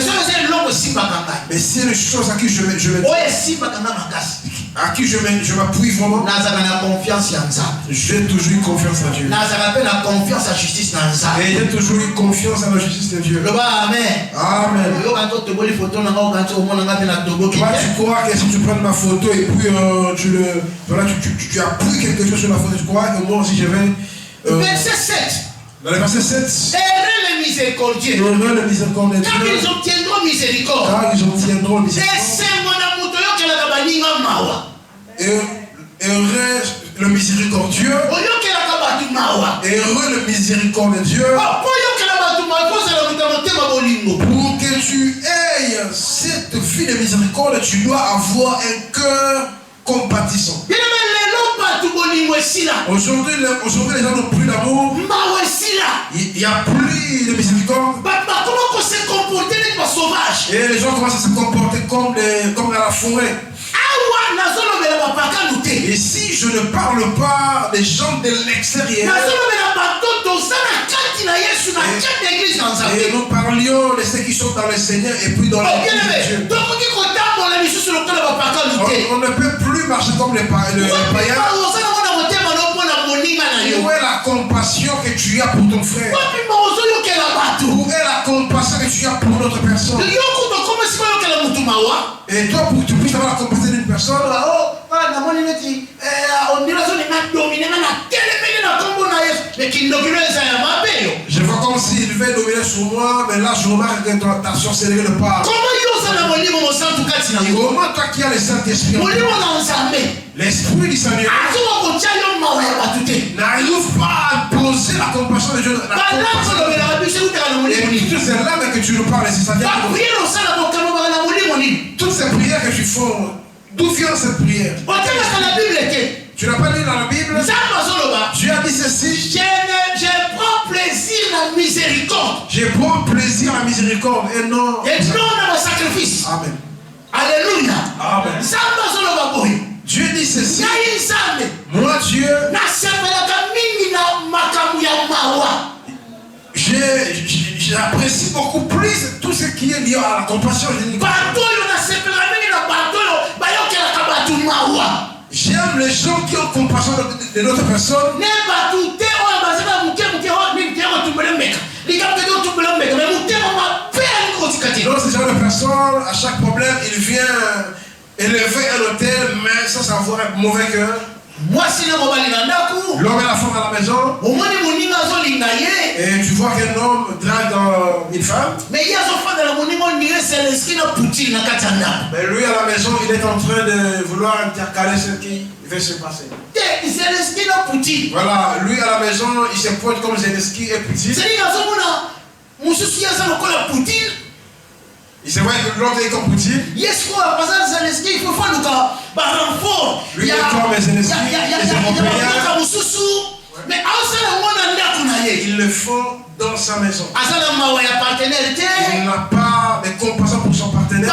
A: Mais c'est les choses à qui je m'appuie vraiment. J'ai toujours eu confiance en Dieu. Et j'ai toujours eu confiance en la justice de Dieu.
B: Amen.
A: Amen. Toi, tu crois que si tu prends ma photo et puis tu appuies quelque chose sur la photo, tu crois que moi aussi je vais.
B: Verset 7.
A: Dans le verset 7.
B: Heureux les miséricordieux.
A: Heureux les miséricordieux.
B: Car ils obtiendront miséricorde.
A: Car ils obtiendront miséricorde. Heureux le miséricordieux. Heureux le miséricordieux. Pour que tu aies cette vie de miséricorde, tu dois avoir un cœur compatissant. Aujourd'hui, les gens n'ont plus d'amour. Il n'y a plus de miséricorde. Et les gens commencent à se comporter comme dans la forêt. Et si je ne parle pas des gens de l'extérieur, et nous parlions de ceux qui sont dans le Seigneur et puis dans l'église de Dieu. On ne peut plus marcher comme les païens. Où est la compassion que tu as pour ton frère? Où est la compassion que tu as pour notre personne? Et toi, pour que tu puisses avoir la compassion d'une personne, je vois comme s'il veut dominer sur moi, mais là je remarque que ton attention s'est levée de part. Comment toi qui as le Saint-Esprit, l'Esprit du Seigneur n'arrive pas à poser la compassion de Dieu. Et toutes ces larmes que tu nous parles, c'est ça. Toutes ces prières que tu fais, d'où vient cette prière? Tu n'as pas lu dans la Bible? Dieu a dit ceci.
B: Je prends plaisir à la miséricorde.
A: Je prends plaisir à la miséricorde et non
B: dans le sacrifice.
A: Amen.
B: Alléluia.
A: Amen. Dieu dit ceci. Moi Dieu, j'apprécie beaucoup plus tout ce qui est lié à la compassion. J'aime les gens qui ont compassion de notre personne. Donc ce genre de personne, à chaque problème, il vient élever un hôtel, mais sans savoir un mauvais cœur.
D: L'homme et la femme à la maison. Et tu vois qu'un homme drague une femme.
C: Mais
D: lui à la maison, il est en train de vouloir intercaler ce qui va se passer. Voilà, lui à la maison, il se pointe comme Zelensky et Poutine. Il se voit que l'autre est comme Poutine. Lui est comme Zelensky, les Européens. Il le faut dans sa maison. Il n'a pas de compassion pour son partenaire.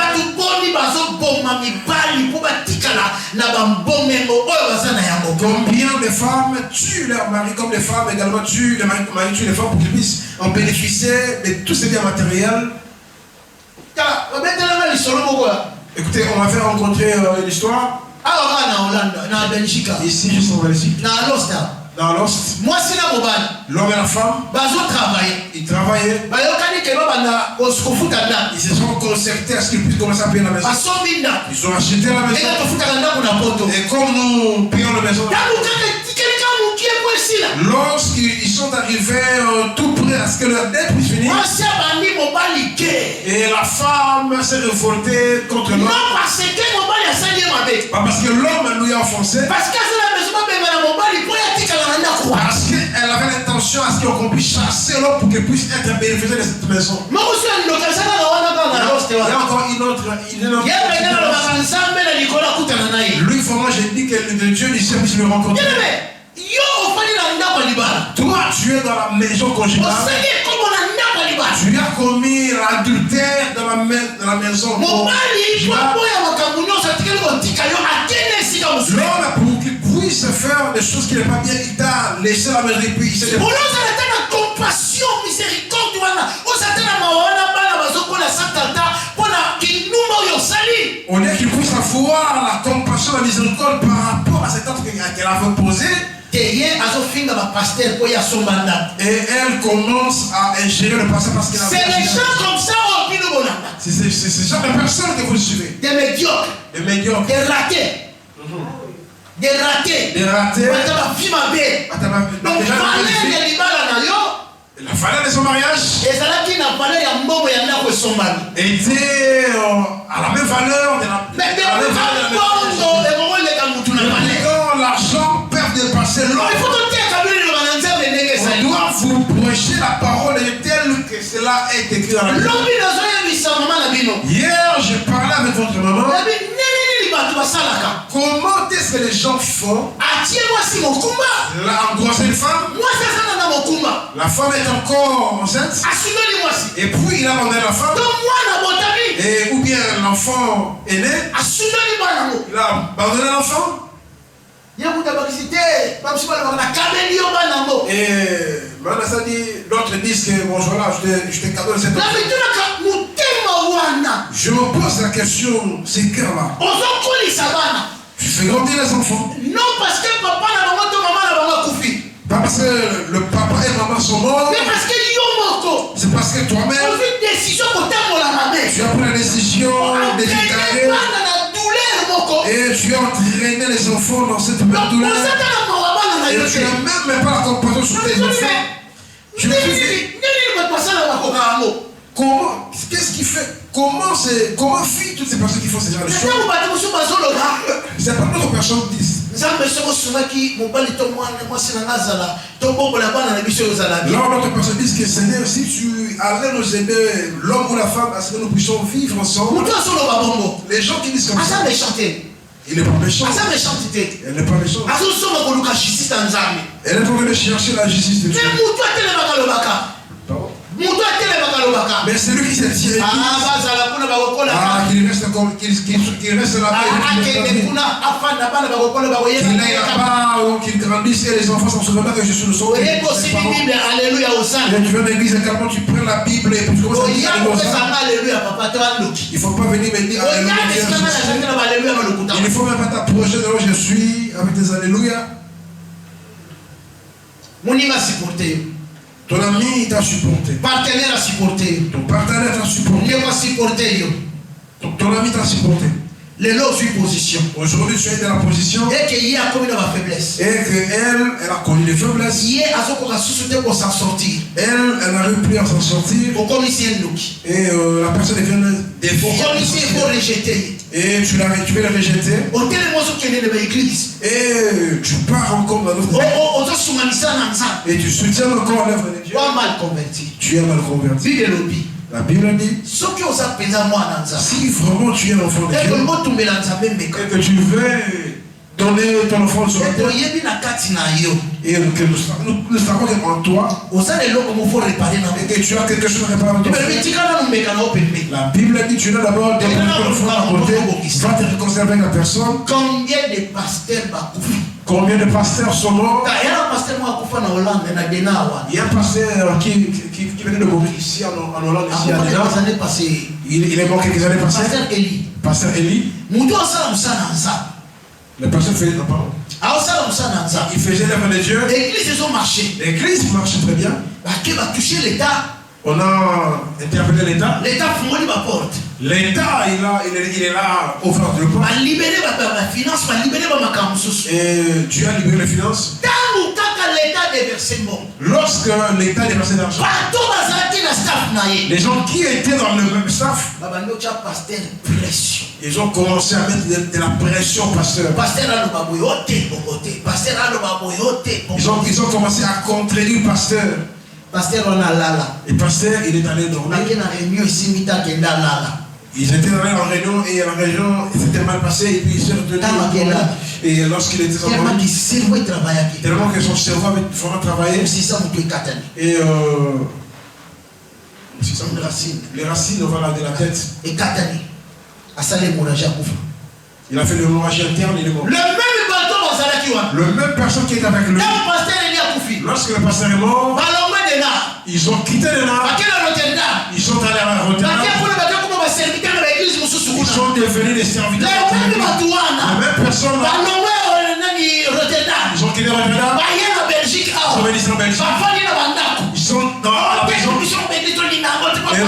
D: Combien de femmes tuent leur mari, comme les femmes également tuent, les maris tuent les femmes pour qu'ils puissent en bénéficier de tous ces biens matériels. Écoutez, on m'a fait rencontrer une histoire. Ici, je suis en Belgique. Dans l'Ost, l'homme et la femme, ils travaillaient. Ils se sont concertés à ce qu'ils puissent commencer à payer la maison. Ils ont acheté la maison. Et comme nous payons la maison, lorsqu'ils sont arrivés tout près à ce que leur dette puisse finir, et la femme s'est révoltée contre l'homme. Pas parce que l'homme lui a offensé, parce qu'elle avait l'intention à ce qu'on puisse chasser l'homme pour qu'elle puisse être bénéficiaire de cette maison. Il y a encore une autre. Lui, vraiment, j'ai dit que le Dieu du ciel puisse le rencontrer. Toi, tu es dans la maison conjugale. Tu as commis l'adultère dans la maison. L'homme, pour qu'il puisse faire des choses qui n'est pas bien, il t'a laissé la maison et puis il s'est déplacé. Au lieu qu'il puisse avoir la compassion, la miséricorde par rapport à cet acte qu'elle avait posé, et elle commence à ingérer le passé parce qu'elle a.
C: C'est les gens comme ça au Pinobolanda.
D: C'est ce genre de personnes que vous suivez.
C: Des médiocres.
D: Des médiocres.
C: Des ratés. Des ratés.
D: Des ratés.
C: Donc,
D: la valeur de son mariage était à la même valeur de la quand l'argent perd de passer l'autre, on doit vous prêcher la parole telle que cela est écrit dans la Bible. Hier, j'ai parlé avec votre maman. Comment est-ce que les gens font? Engrosser une femme. La femme est encore enceinte. Et puis il a abandonné la femme. Et ou bien l'enfant est né. Il a abandonné l'enfant. Et maintenant ça dit, l'autre disent que bon voilà, je te cadeau cette enfant. Je me pose la question, c'est que là. Tu fais grandir les enfants.
C: Non, parce que papa n'a pas de maman n'a pas coupé.
D: Pas parce que le papa et maman sont morts.
C: Mais parce que
D: c'est parce que toi-même, tu as pris la décision de déclarer. Et tu as entraîné les enfants dans cette douleur. Et tu n'as même pas la compassion sur tes enfants. Je me suis dit, comment, qu'est-ce qui fait, comment fuient toutes ces personnes qui font ces genre de choses? C'est pas d'autres personnes qui disent. Là, d'autres personnes disent que Seigneur, si tu allais nous aider, l'homme ou la femme, à ce que nous puissions vivre ensemble. Les gens qui disent comme ça, il n'est pas méchant. Elle n'est pas méchante. Elle est en train de chercher la justice de Dieu. Mais c'est lui qui s'est tiré. Qu'il reste là-bas. Qu'il grandisse et les enfants s'en souviennent pas que je suis le sauvé. Et tu viens à l'église également, tu prends la Bible et puis tu commences à dire il ne faut pas venir me dire Alléluia. Il ne faut même pas t'approcher de là où je suis avec tes Alléluia. Ton ami t'a supporté.
C: Partenaire a supporté.
D: Ton partenaire t'a supporté.
C: Dieu va supporter.
D: Ton ami t'a supporté.
B: Les lots sur position.
A: Aujourd'hui, tu es dans la position.
B: Et qu'il y a comme une faiblesse.
A: Et qu'elle, elle a connu des faiblesses.
B: Il y a pour s'en sortir.
A: Elle n'arrive plus à s'en sortir. Et la personne devient défaut.
B: Il faut rejeter.
A: Et tu veux la rejeter. Et tu pars encore dans l'autre. Et tu soutiens encore l'œuvre de Dieu. Tu es mal converti. La Bible dit, si vraiment tu es l'enfant de Dieu, et que tu veux donner ton enfant sur la terre, et que nous savons qu'en toi, et que tu as quelque chose à réparer dans ton frère. La Bible dit, tu dois d'abord déposer ton enfant à côté, va te réconcilier avec la personne. Combien de pasteurs sont morts? Il y a un pasteur qui venait de mourir ici en Hollande, ici à Déna. Il est mort quelques années passées. Pasteur Eli. Le pasteur faisait la parole. Il faisait l'œuvre de Dieu. L'église marchait très bien. On a interpellé l'État. L'État, il est là, ouvert de porte. Et Dieu a libéré les finances. Lorsque l'État déversait d'argent, les gens qui étaient dans le même staff, ils ont commencé à mettre de la pression au pasteur. Ils ont commencé à contredire le pasteur. Et pasteur, il est allé dormir. Ils étaient allés en réunion et la réunion s'était mal passée et puis il s'est retenu. Et lorsqu'il était en réunion, tellement que son cerveau avait vraiment travaillé. Et les racines de la tête. Il a fait l'hémorragie interne, il est mort. Le même personne qui est avec lui. Lorsque le pasteur est mort, ils ont quitté Déna. Ils sont allés à la Rotterdam. Ils sont devenus des serviteurs. La même personne là. Ils ont quitté Rotterdam. Ils sont venus en Belgique. Ils sont dans la maison. Et nous,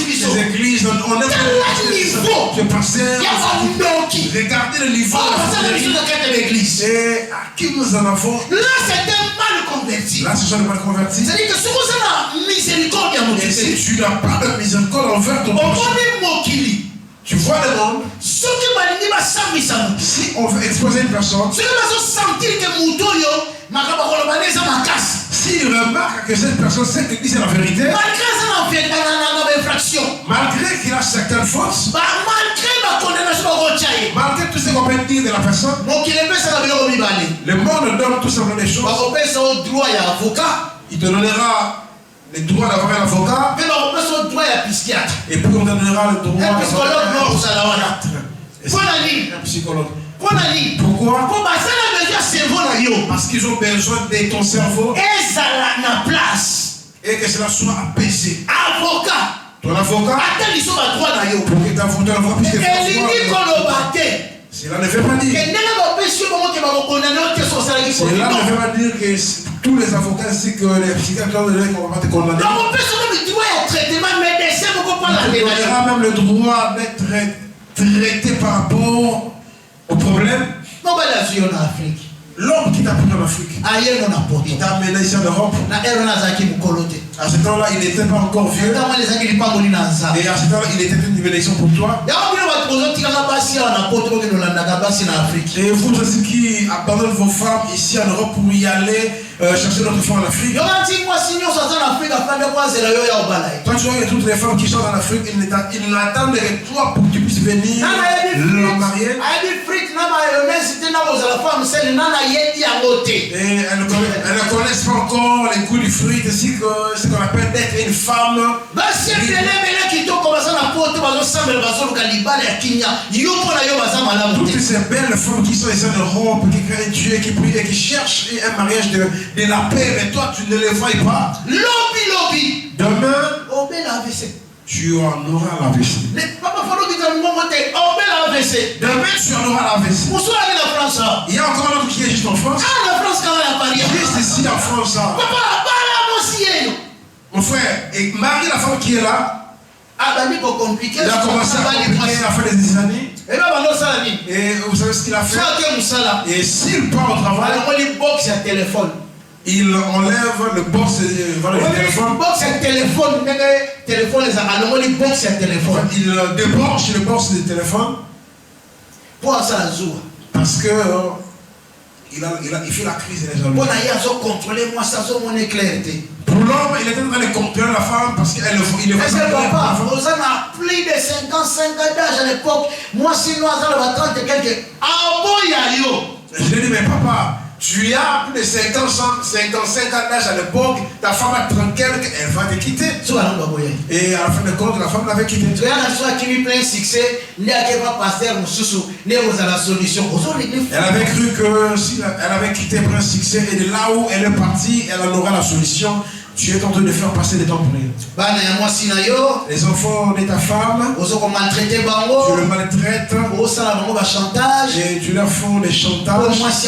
A: les églises, on aime le pasteur. Regardez le niveau de l'église. Et à qui nous en avons? Là, ce sont les mal convertis.
B: C'est-à-dire que si vous avez la miséricorde,
A: et si tu n'as pas de miséricorde envers ton prochain, tu vois le monde. Si on veut exposer une personne, s'il remarque que cette personne sait que c'est la vérité, malgré qu'il a certaines forces, malgré tout ce qu'on peut dire de la personne, le monde donne tout simplement des choses. Il te donnera le droit d'avoir un avocat, et puis on donnera le droit d'avoir un psychologue. Pourquoi? Parce qu'ils ont besoin de ton cerveau et que cela soit apaisé. Ton avocat, pour que ta voix puisse être. Cela ne veut pas dire. Cela ne veut pas dire que tous les avocats ainsi que les psychiatres ne vont pas te condamner. Il aura même le droit d'être traité par rapport au problème. L'homme qui t'a pris en Afrique, il t'a amené ici en Europe. À ce temps-là, il n'était pas encore vieux. Et à ce temps-là, il était une bénédiction pour toi. Et vous aussi qui abandonnez vos femmes ici en Europe pour y aller chercher notre femme en Afrique. Toi, tu vois que toutes les femmes qui sont en Afrique, ils n'attendent que toi pour que tu puisses venir leur marier. Et elles ne connaissent pas encore les goûts du fruit, ainsi que ce qu'on appelle d'être une femme. Toutes ces belles femmes qui sont ici en Europe, qui craignent Dieu, qui prient et qui cherchent un mariage de la paix, mais toi tu ne les vois pas. Demain, tu en auras la vessie. Demain, tu en auras la vessie. Il y a encore un autre qui est juste en France. Juste ici en France. Mon frère, et marie la femme qui est là, il a commencé à compliquer la fin des années. Et vous savez ce qu'il a fait? Et s'il part au travail, il enlève le box du téléphone. Il débranche le box du téléphone. Parce que il fait la crise des gens. Pour l'homme, il était en train de contrôler la femme parce qu'il est
B: papa, vous avez plus de 55 ans d'âge à l'époque. Moi, sinon, à 30 et quelques.
A: Je lui ai dit, mais papa, tu as plus de 55 ans d'âge à l'époque, ta femme a 30 quelques, elle va te quitter. Et à la fin de compte, la femme l'avait quitté.
B: Tu as la soirée qui lui plein succès, elle
A: avait cru que si elle avait quitté pour un succès et de là où elle est partie, elle en aura la solution. Tu es en train de faire passer des temps pour elle. Les enfants de ta femme, tu le maltraites et tu leur fais des chantages. Parce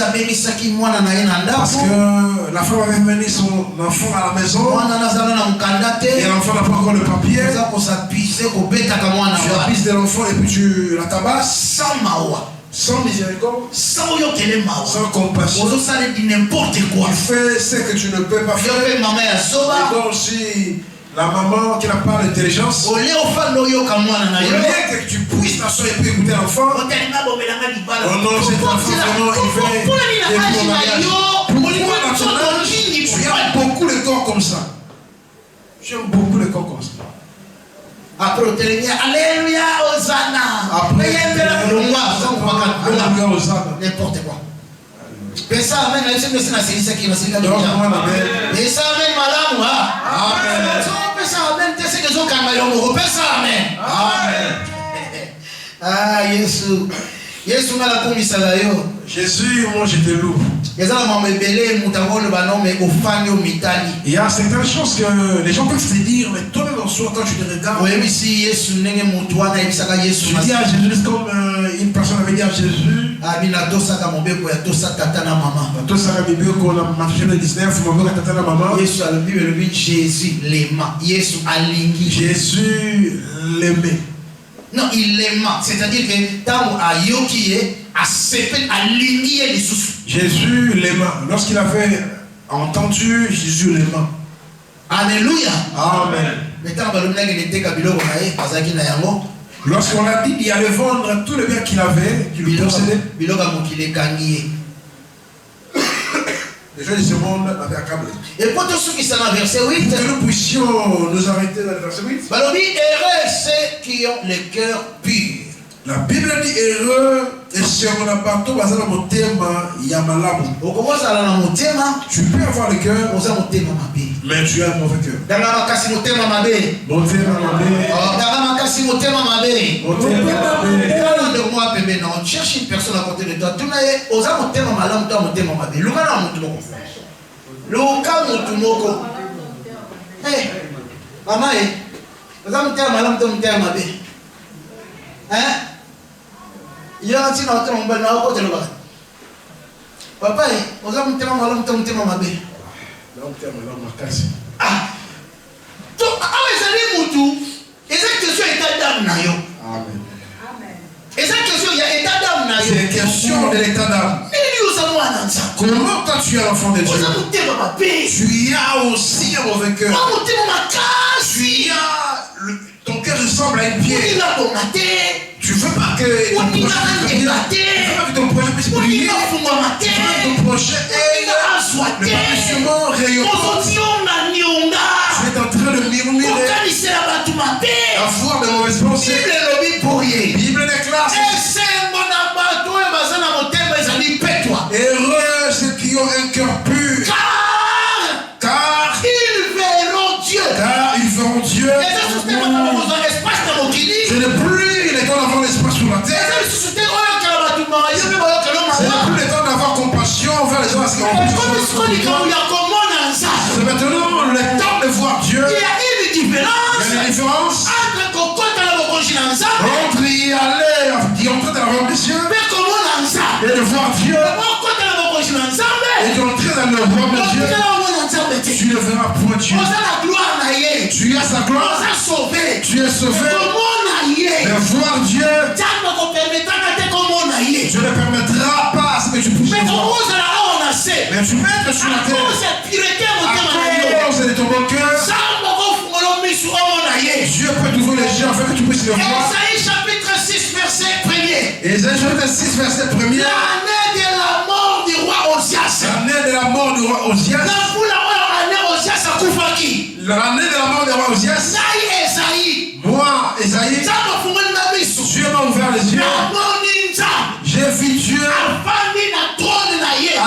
A: que la femme avait mené son enfant à la maison et l'enfant n'a pas encore le papier. Tu abuses de l'enfant et puis tu la tabasses. Sans miséricorde, sans compassion,
B: tu
A: fais ce que tu ne peux pas faire. Et donc aussi la maman qui n'a pas l'intelligence, au lieu que tu puisses t'asseoir et puis écouter l'enfant, oh non, cet enfant vraiment il fait des mariage. Pourquoi dans ton âge, tu aimes beaucoup les corps comme ça? J'aime beaucoup les corps comme ça.
B: Après, alléluia, Hosanna.
A: Alléluia, Hosanna.
B: N'importe quoi. Pesa amen, na yesu na sisi kina sisi ndio. Pesa amen malamu ha. Amen. So pesa amen tese kezo kanga yongo. Pesa amen. Amen. Ah Yesu. Yesu mala kumisala yo.
A: Jésus, moi je te loue.
B: Il
A: y a certaines choses que les gens peuvent te dire, mais toi-même en soi, quand tu te regardes, tu dis à Jésus comme une personne avait dit à Jésus. Jésus l'aimait.
B: Non, il l'aima. C'est-à-dire que tant à Yoki
A: Jésus l'aima. Lorsqu'il avait entendu, Jésus l'aima.
B: Alléluia.
A: Amen. Lorsqu'on a dit qu'il allait vendre tout le bien qu'il avait, qu'il lui possédait, les gens de ce monde avaient accablé.
B: Et pour tous ceux qui sont dans le verset 8,
A: que nous puissions nous arrêter dans le verset 8.
B: Heureux ceux qui ont le cœur pur.
A: La Bible dit heureux et sur la bateau bazala motema ya malamu. Tu peux avoir le cœur, mais tu as un mauvais cœur.
B: On cherche une personne à côté de toi. Il y a un petit peu de papa, on a un thème ah, donc, et cette question est état d'âme.
A: Amen.
B: Et cette question, il y a état d'âme.
A: C'est une question de l'état d'âme. Comment toi tu es l'enfant de Dieu? Tu as aussi un mauvais cœur. Tu as ton cœur ressemble à une pierre. Tu veux pas que ton projet puisse briller. Tu veux que ton projet ait le balbutiement rayonnant. Tu es en train de murmurer, avoir de mauvaises pensées. Bible déclare. Heureux ceux qui ont un cœur pur. Car ils verront Dieu. Ce n'est plus le temps d'avoir l'espace sur la terre. Ce n'est plus le temps d'avoir compassion envers les gens. C'est maintenant le temps de voir Dieu.
B: Il y a une différence
A: entre y aller, y entrer dans la religion et de voir Dieu. Et d'entrer dans le royaume de Dieu. Tu ne verras point Dieu. Tu as sa gloire. Tu es sauvé. Mais voir Dieu, Dieu ne permettra pas à ce que tu puisses le voir. Mais tu peux être sur la terre à cause de ton bon cœur. Dieu peut t'ouvrir les yeux afin que tu puisses le voir.
C: Ésaïe chapitre 6 verset 1er.
A: Ésaïe chapitre 6 verset 1er.
C: L'année de la mort du roi Osias.
A: L'année de la mort du roi Osias.
C: L'année de la
A: mort du roi Osias. Moi, Ésaïe, Dieu m'a ouvert les yeux. J'ai vu Dieu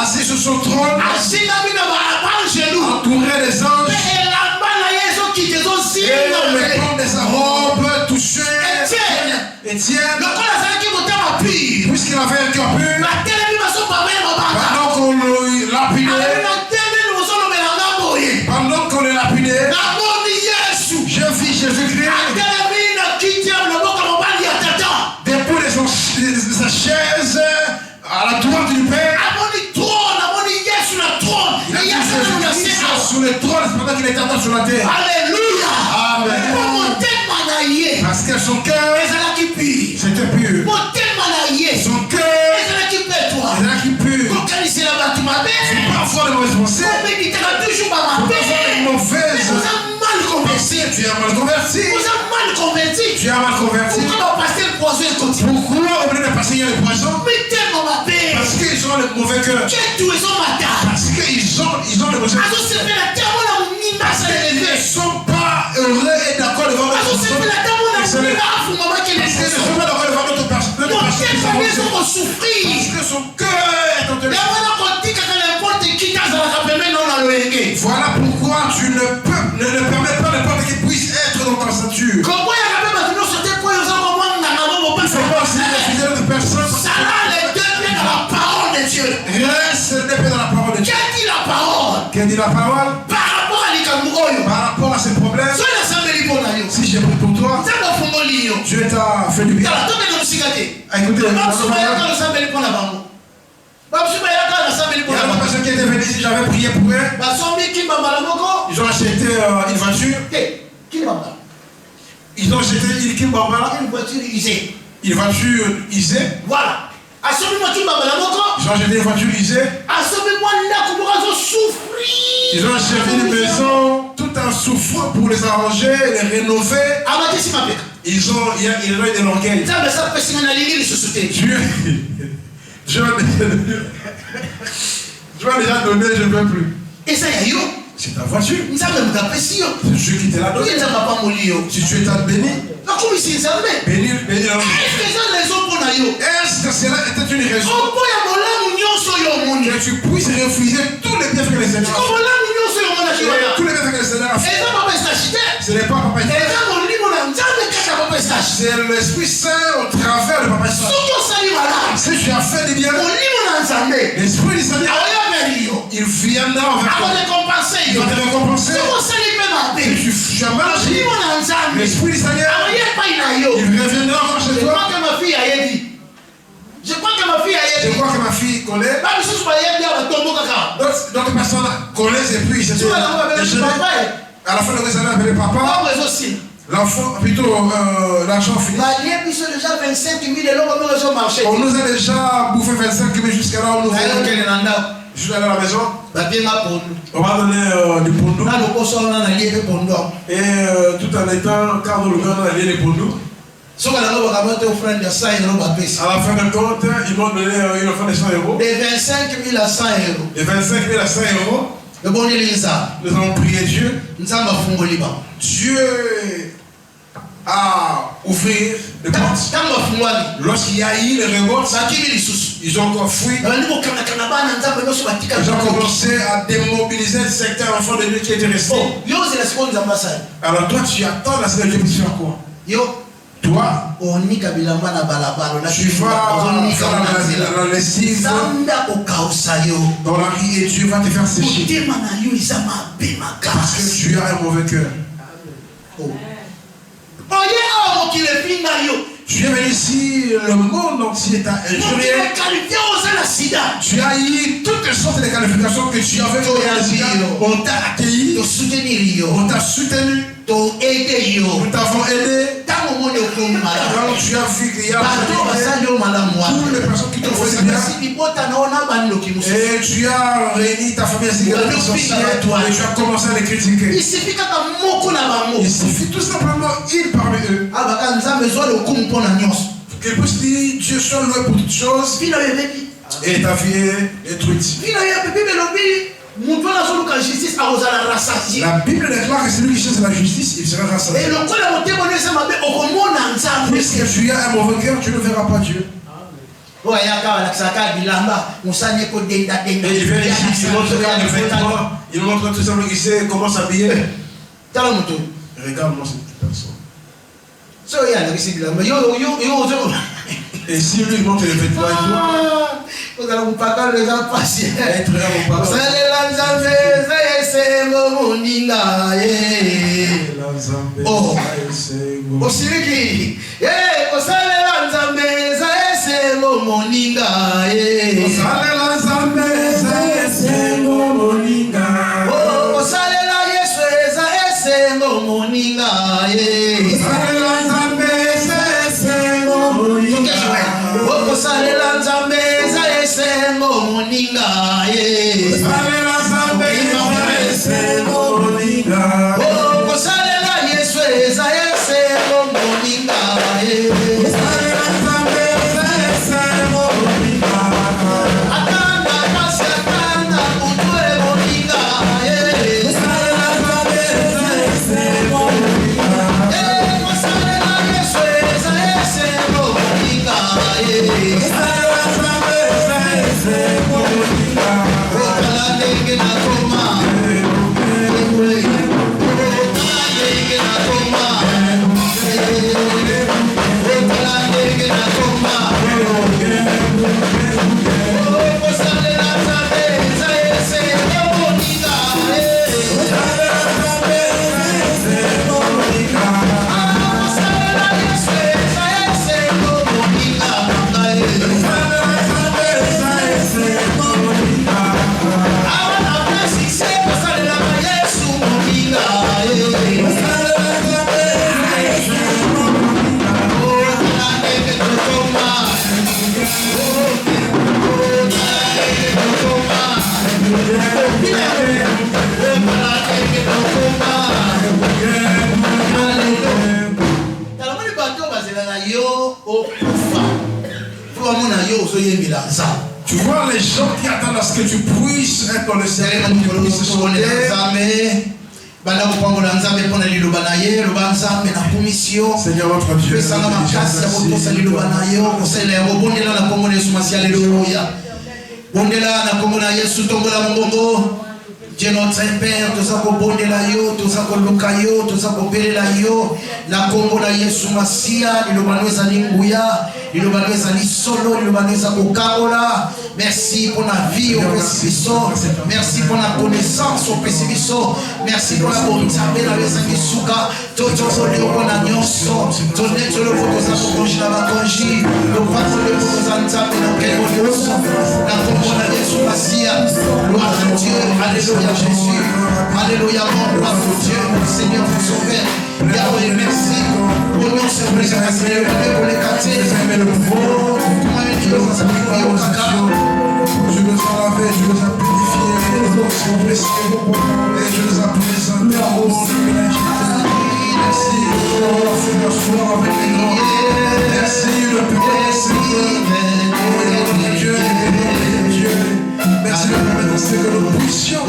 A: assis sur son trône, entouré des anges, et le pan de sa robe touché Étienne, puisqu'il avait un cœur pur, pendant qu'on le lapidait, j'ai vu Jésus-Christ debout de sa chaise à la droite du Père. Sur le trône, c'est pendant qu'il était sur la terre.
C: Alléluia.
A: Amen. Parce que son cœur c'était pur. Son cœur était pur. C'est parfois de mauvaises pensées. Parfois de mauvaises pensées. Tu as mal converti. Tu as mal converti. Pourquoi oublier de passer le poison? Parce qu'ils ont le mauvais cœur. Parce qu'ils ont le mauvais cœur. Parce qu'ils ne sont pas heureux et d'accord devant notre personne. Parce qu'ils ne sont pas d'accord devant notre personne. Parce que son cœur est en train de... Voilà pourquoi tu ne permets pas n'importe qui puisse être dans ta stature. Il ne faut pas aussi refuser de personne. Reste les deux pieds dans la parole de Dieu. Qu'est-ce dit la parole? Par rapport à ces problèmes, si j'ai pris pour toi, Dieu t'a fait du bien. Écoutez, il y a une personne qui était venue ici, j'avais prié pour elle. Ils ont acheté une voiture. Ils ont acheté une voiture usée.
C: Voilà.
A: Ils ont acheté une voiture usée. Ils ont acheté une maison tout en souffrant pour les arranger, les rénover. Ils ont eu de l'orgueil. Dieu m'a déjà donné, je ne veux plus. C'est ta voiture. C'est Dieu qui te l'a donné. Si tu es béni, béni la est-ce que cela était une raison que tu puisses refuser tous les bienfaits que les Seigneur a fait? Tous les bienfaits que les Seigneur a fait. Ce n'est pas Papa Esther. C'est l'Esprit Saint au travers de Papa Esther. Si tu as fait du bien, l'Esprit du Seigneur, il viendra envers toi. Il va te récompenser. Si tu as mal agi, l'Esprit du Seigneur, il reviendra encore chez toi.
C: Je crois que ma fille
A: connaît. D'autres personnes connaissent et puis c'est à la fin de l'année, appelé papa. L'enfant, plutôt l'argent fini. On nous a déjà bouffé 25 000 jusqu'à là où nous venons. Je suis allé à la maison. On m'a donné du pondou. Et tout en étant cadre le gars, on a lié des pondous. À la fin de compte, ils m'ont donné une offre de 100 euros.
C: De 25 000 à 100 euros.
A: De 25 000 à 100 euros. Nous avons prié Dieu. Dieu a ouvert les portes. Lorsqu'il y a eu les révoltes, ils ont encore fui. Ils ont commencé à démobiliser certains enfants de Dieu qui étaient restés. Alors toi, tu attends la Seigneur Dieu pour faire quoi? Toi, tu vas faire la lessive dans la rue et Dieu va te faire sécher. Parce que tu as un mauvais cœur. Tu es venu ici, le monde entier t'a injurié. Tu as eu toutes sortes de qualifications que tu avais. On t'a accueilli, on t'a soutenu.
B: Nous
A: t'avons aidé. Quand tu as vu qu'il y a toutes les personnes qui t'ont fait bien, et tu as réuni ta famille ainsi que tes sorciers, et tu as commencé à les critiquer. Il suffit tout simplement une parmi eux. Qu'il puisse dire Dieu soit loué pour toutes choses, et ta vie est détruite. La Bible déclare que celui qui cherche la justice, il sera rassasié. Puisque tu as un mauvais cœur, tu ne verras pas Dieu. Et il vient ici, il montre le vêtement, il montre tout simplement qu'il sait comment s'habiller. Regarde-moi cette personne. Et si lui montre les vêtements et tout,
B: vous allez vous parler les gens patients.
A: Vous
B: allez oh, Osiriki,
A: tu vois les gens qui attendent à ce que tu puisses être dans le ciel, Seigneur notre Dieu,
B: Dieu notre Père, tout ça pour bonner la yo, tout ça pour luka yo, tout ça pour béler la yo, la Congo la Yesu Masia, il obanweza linguya, il obanweza lisolo, il obanweza kukaola. Merci pour la vie au Pessibiso, merci pour la connaissance au Pessibiso, merci pour la bonté la Besangisuka, toto le bona nyonso, tonne to le fokoza pour konji la bakonji, le pato le fokoza ntape na kemo nyonso, la Congo la Yesu Masia, gloire à Dieu, alléluia. Jésus, alléluia, mon roi, mon Dieu, mon Seigneur, mon Sauveur. Yahweh, merci. Pour nous, c'est présent, Seigneur, pour les quartiers, le pouvoir. Tu nous as je nous ai lavé, je nous ai purifié, et je nous ai présenté à mon merci, Seigneur, sois avec nous. Merci, le Père, Seigneur, Dieu, Dieu. Merci de permettre que nous puissions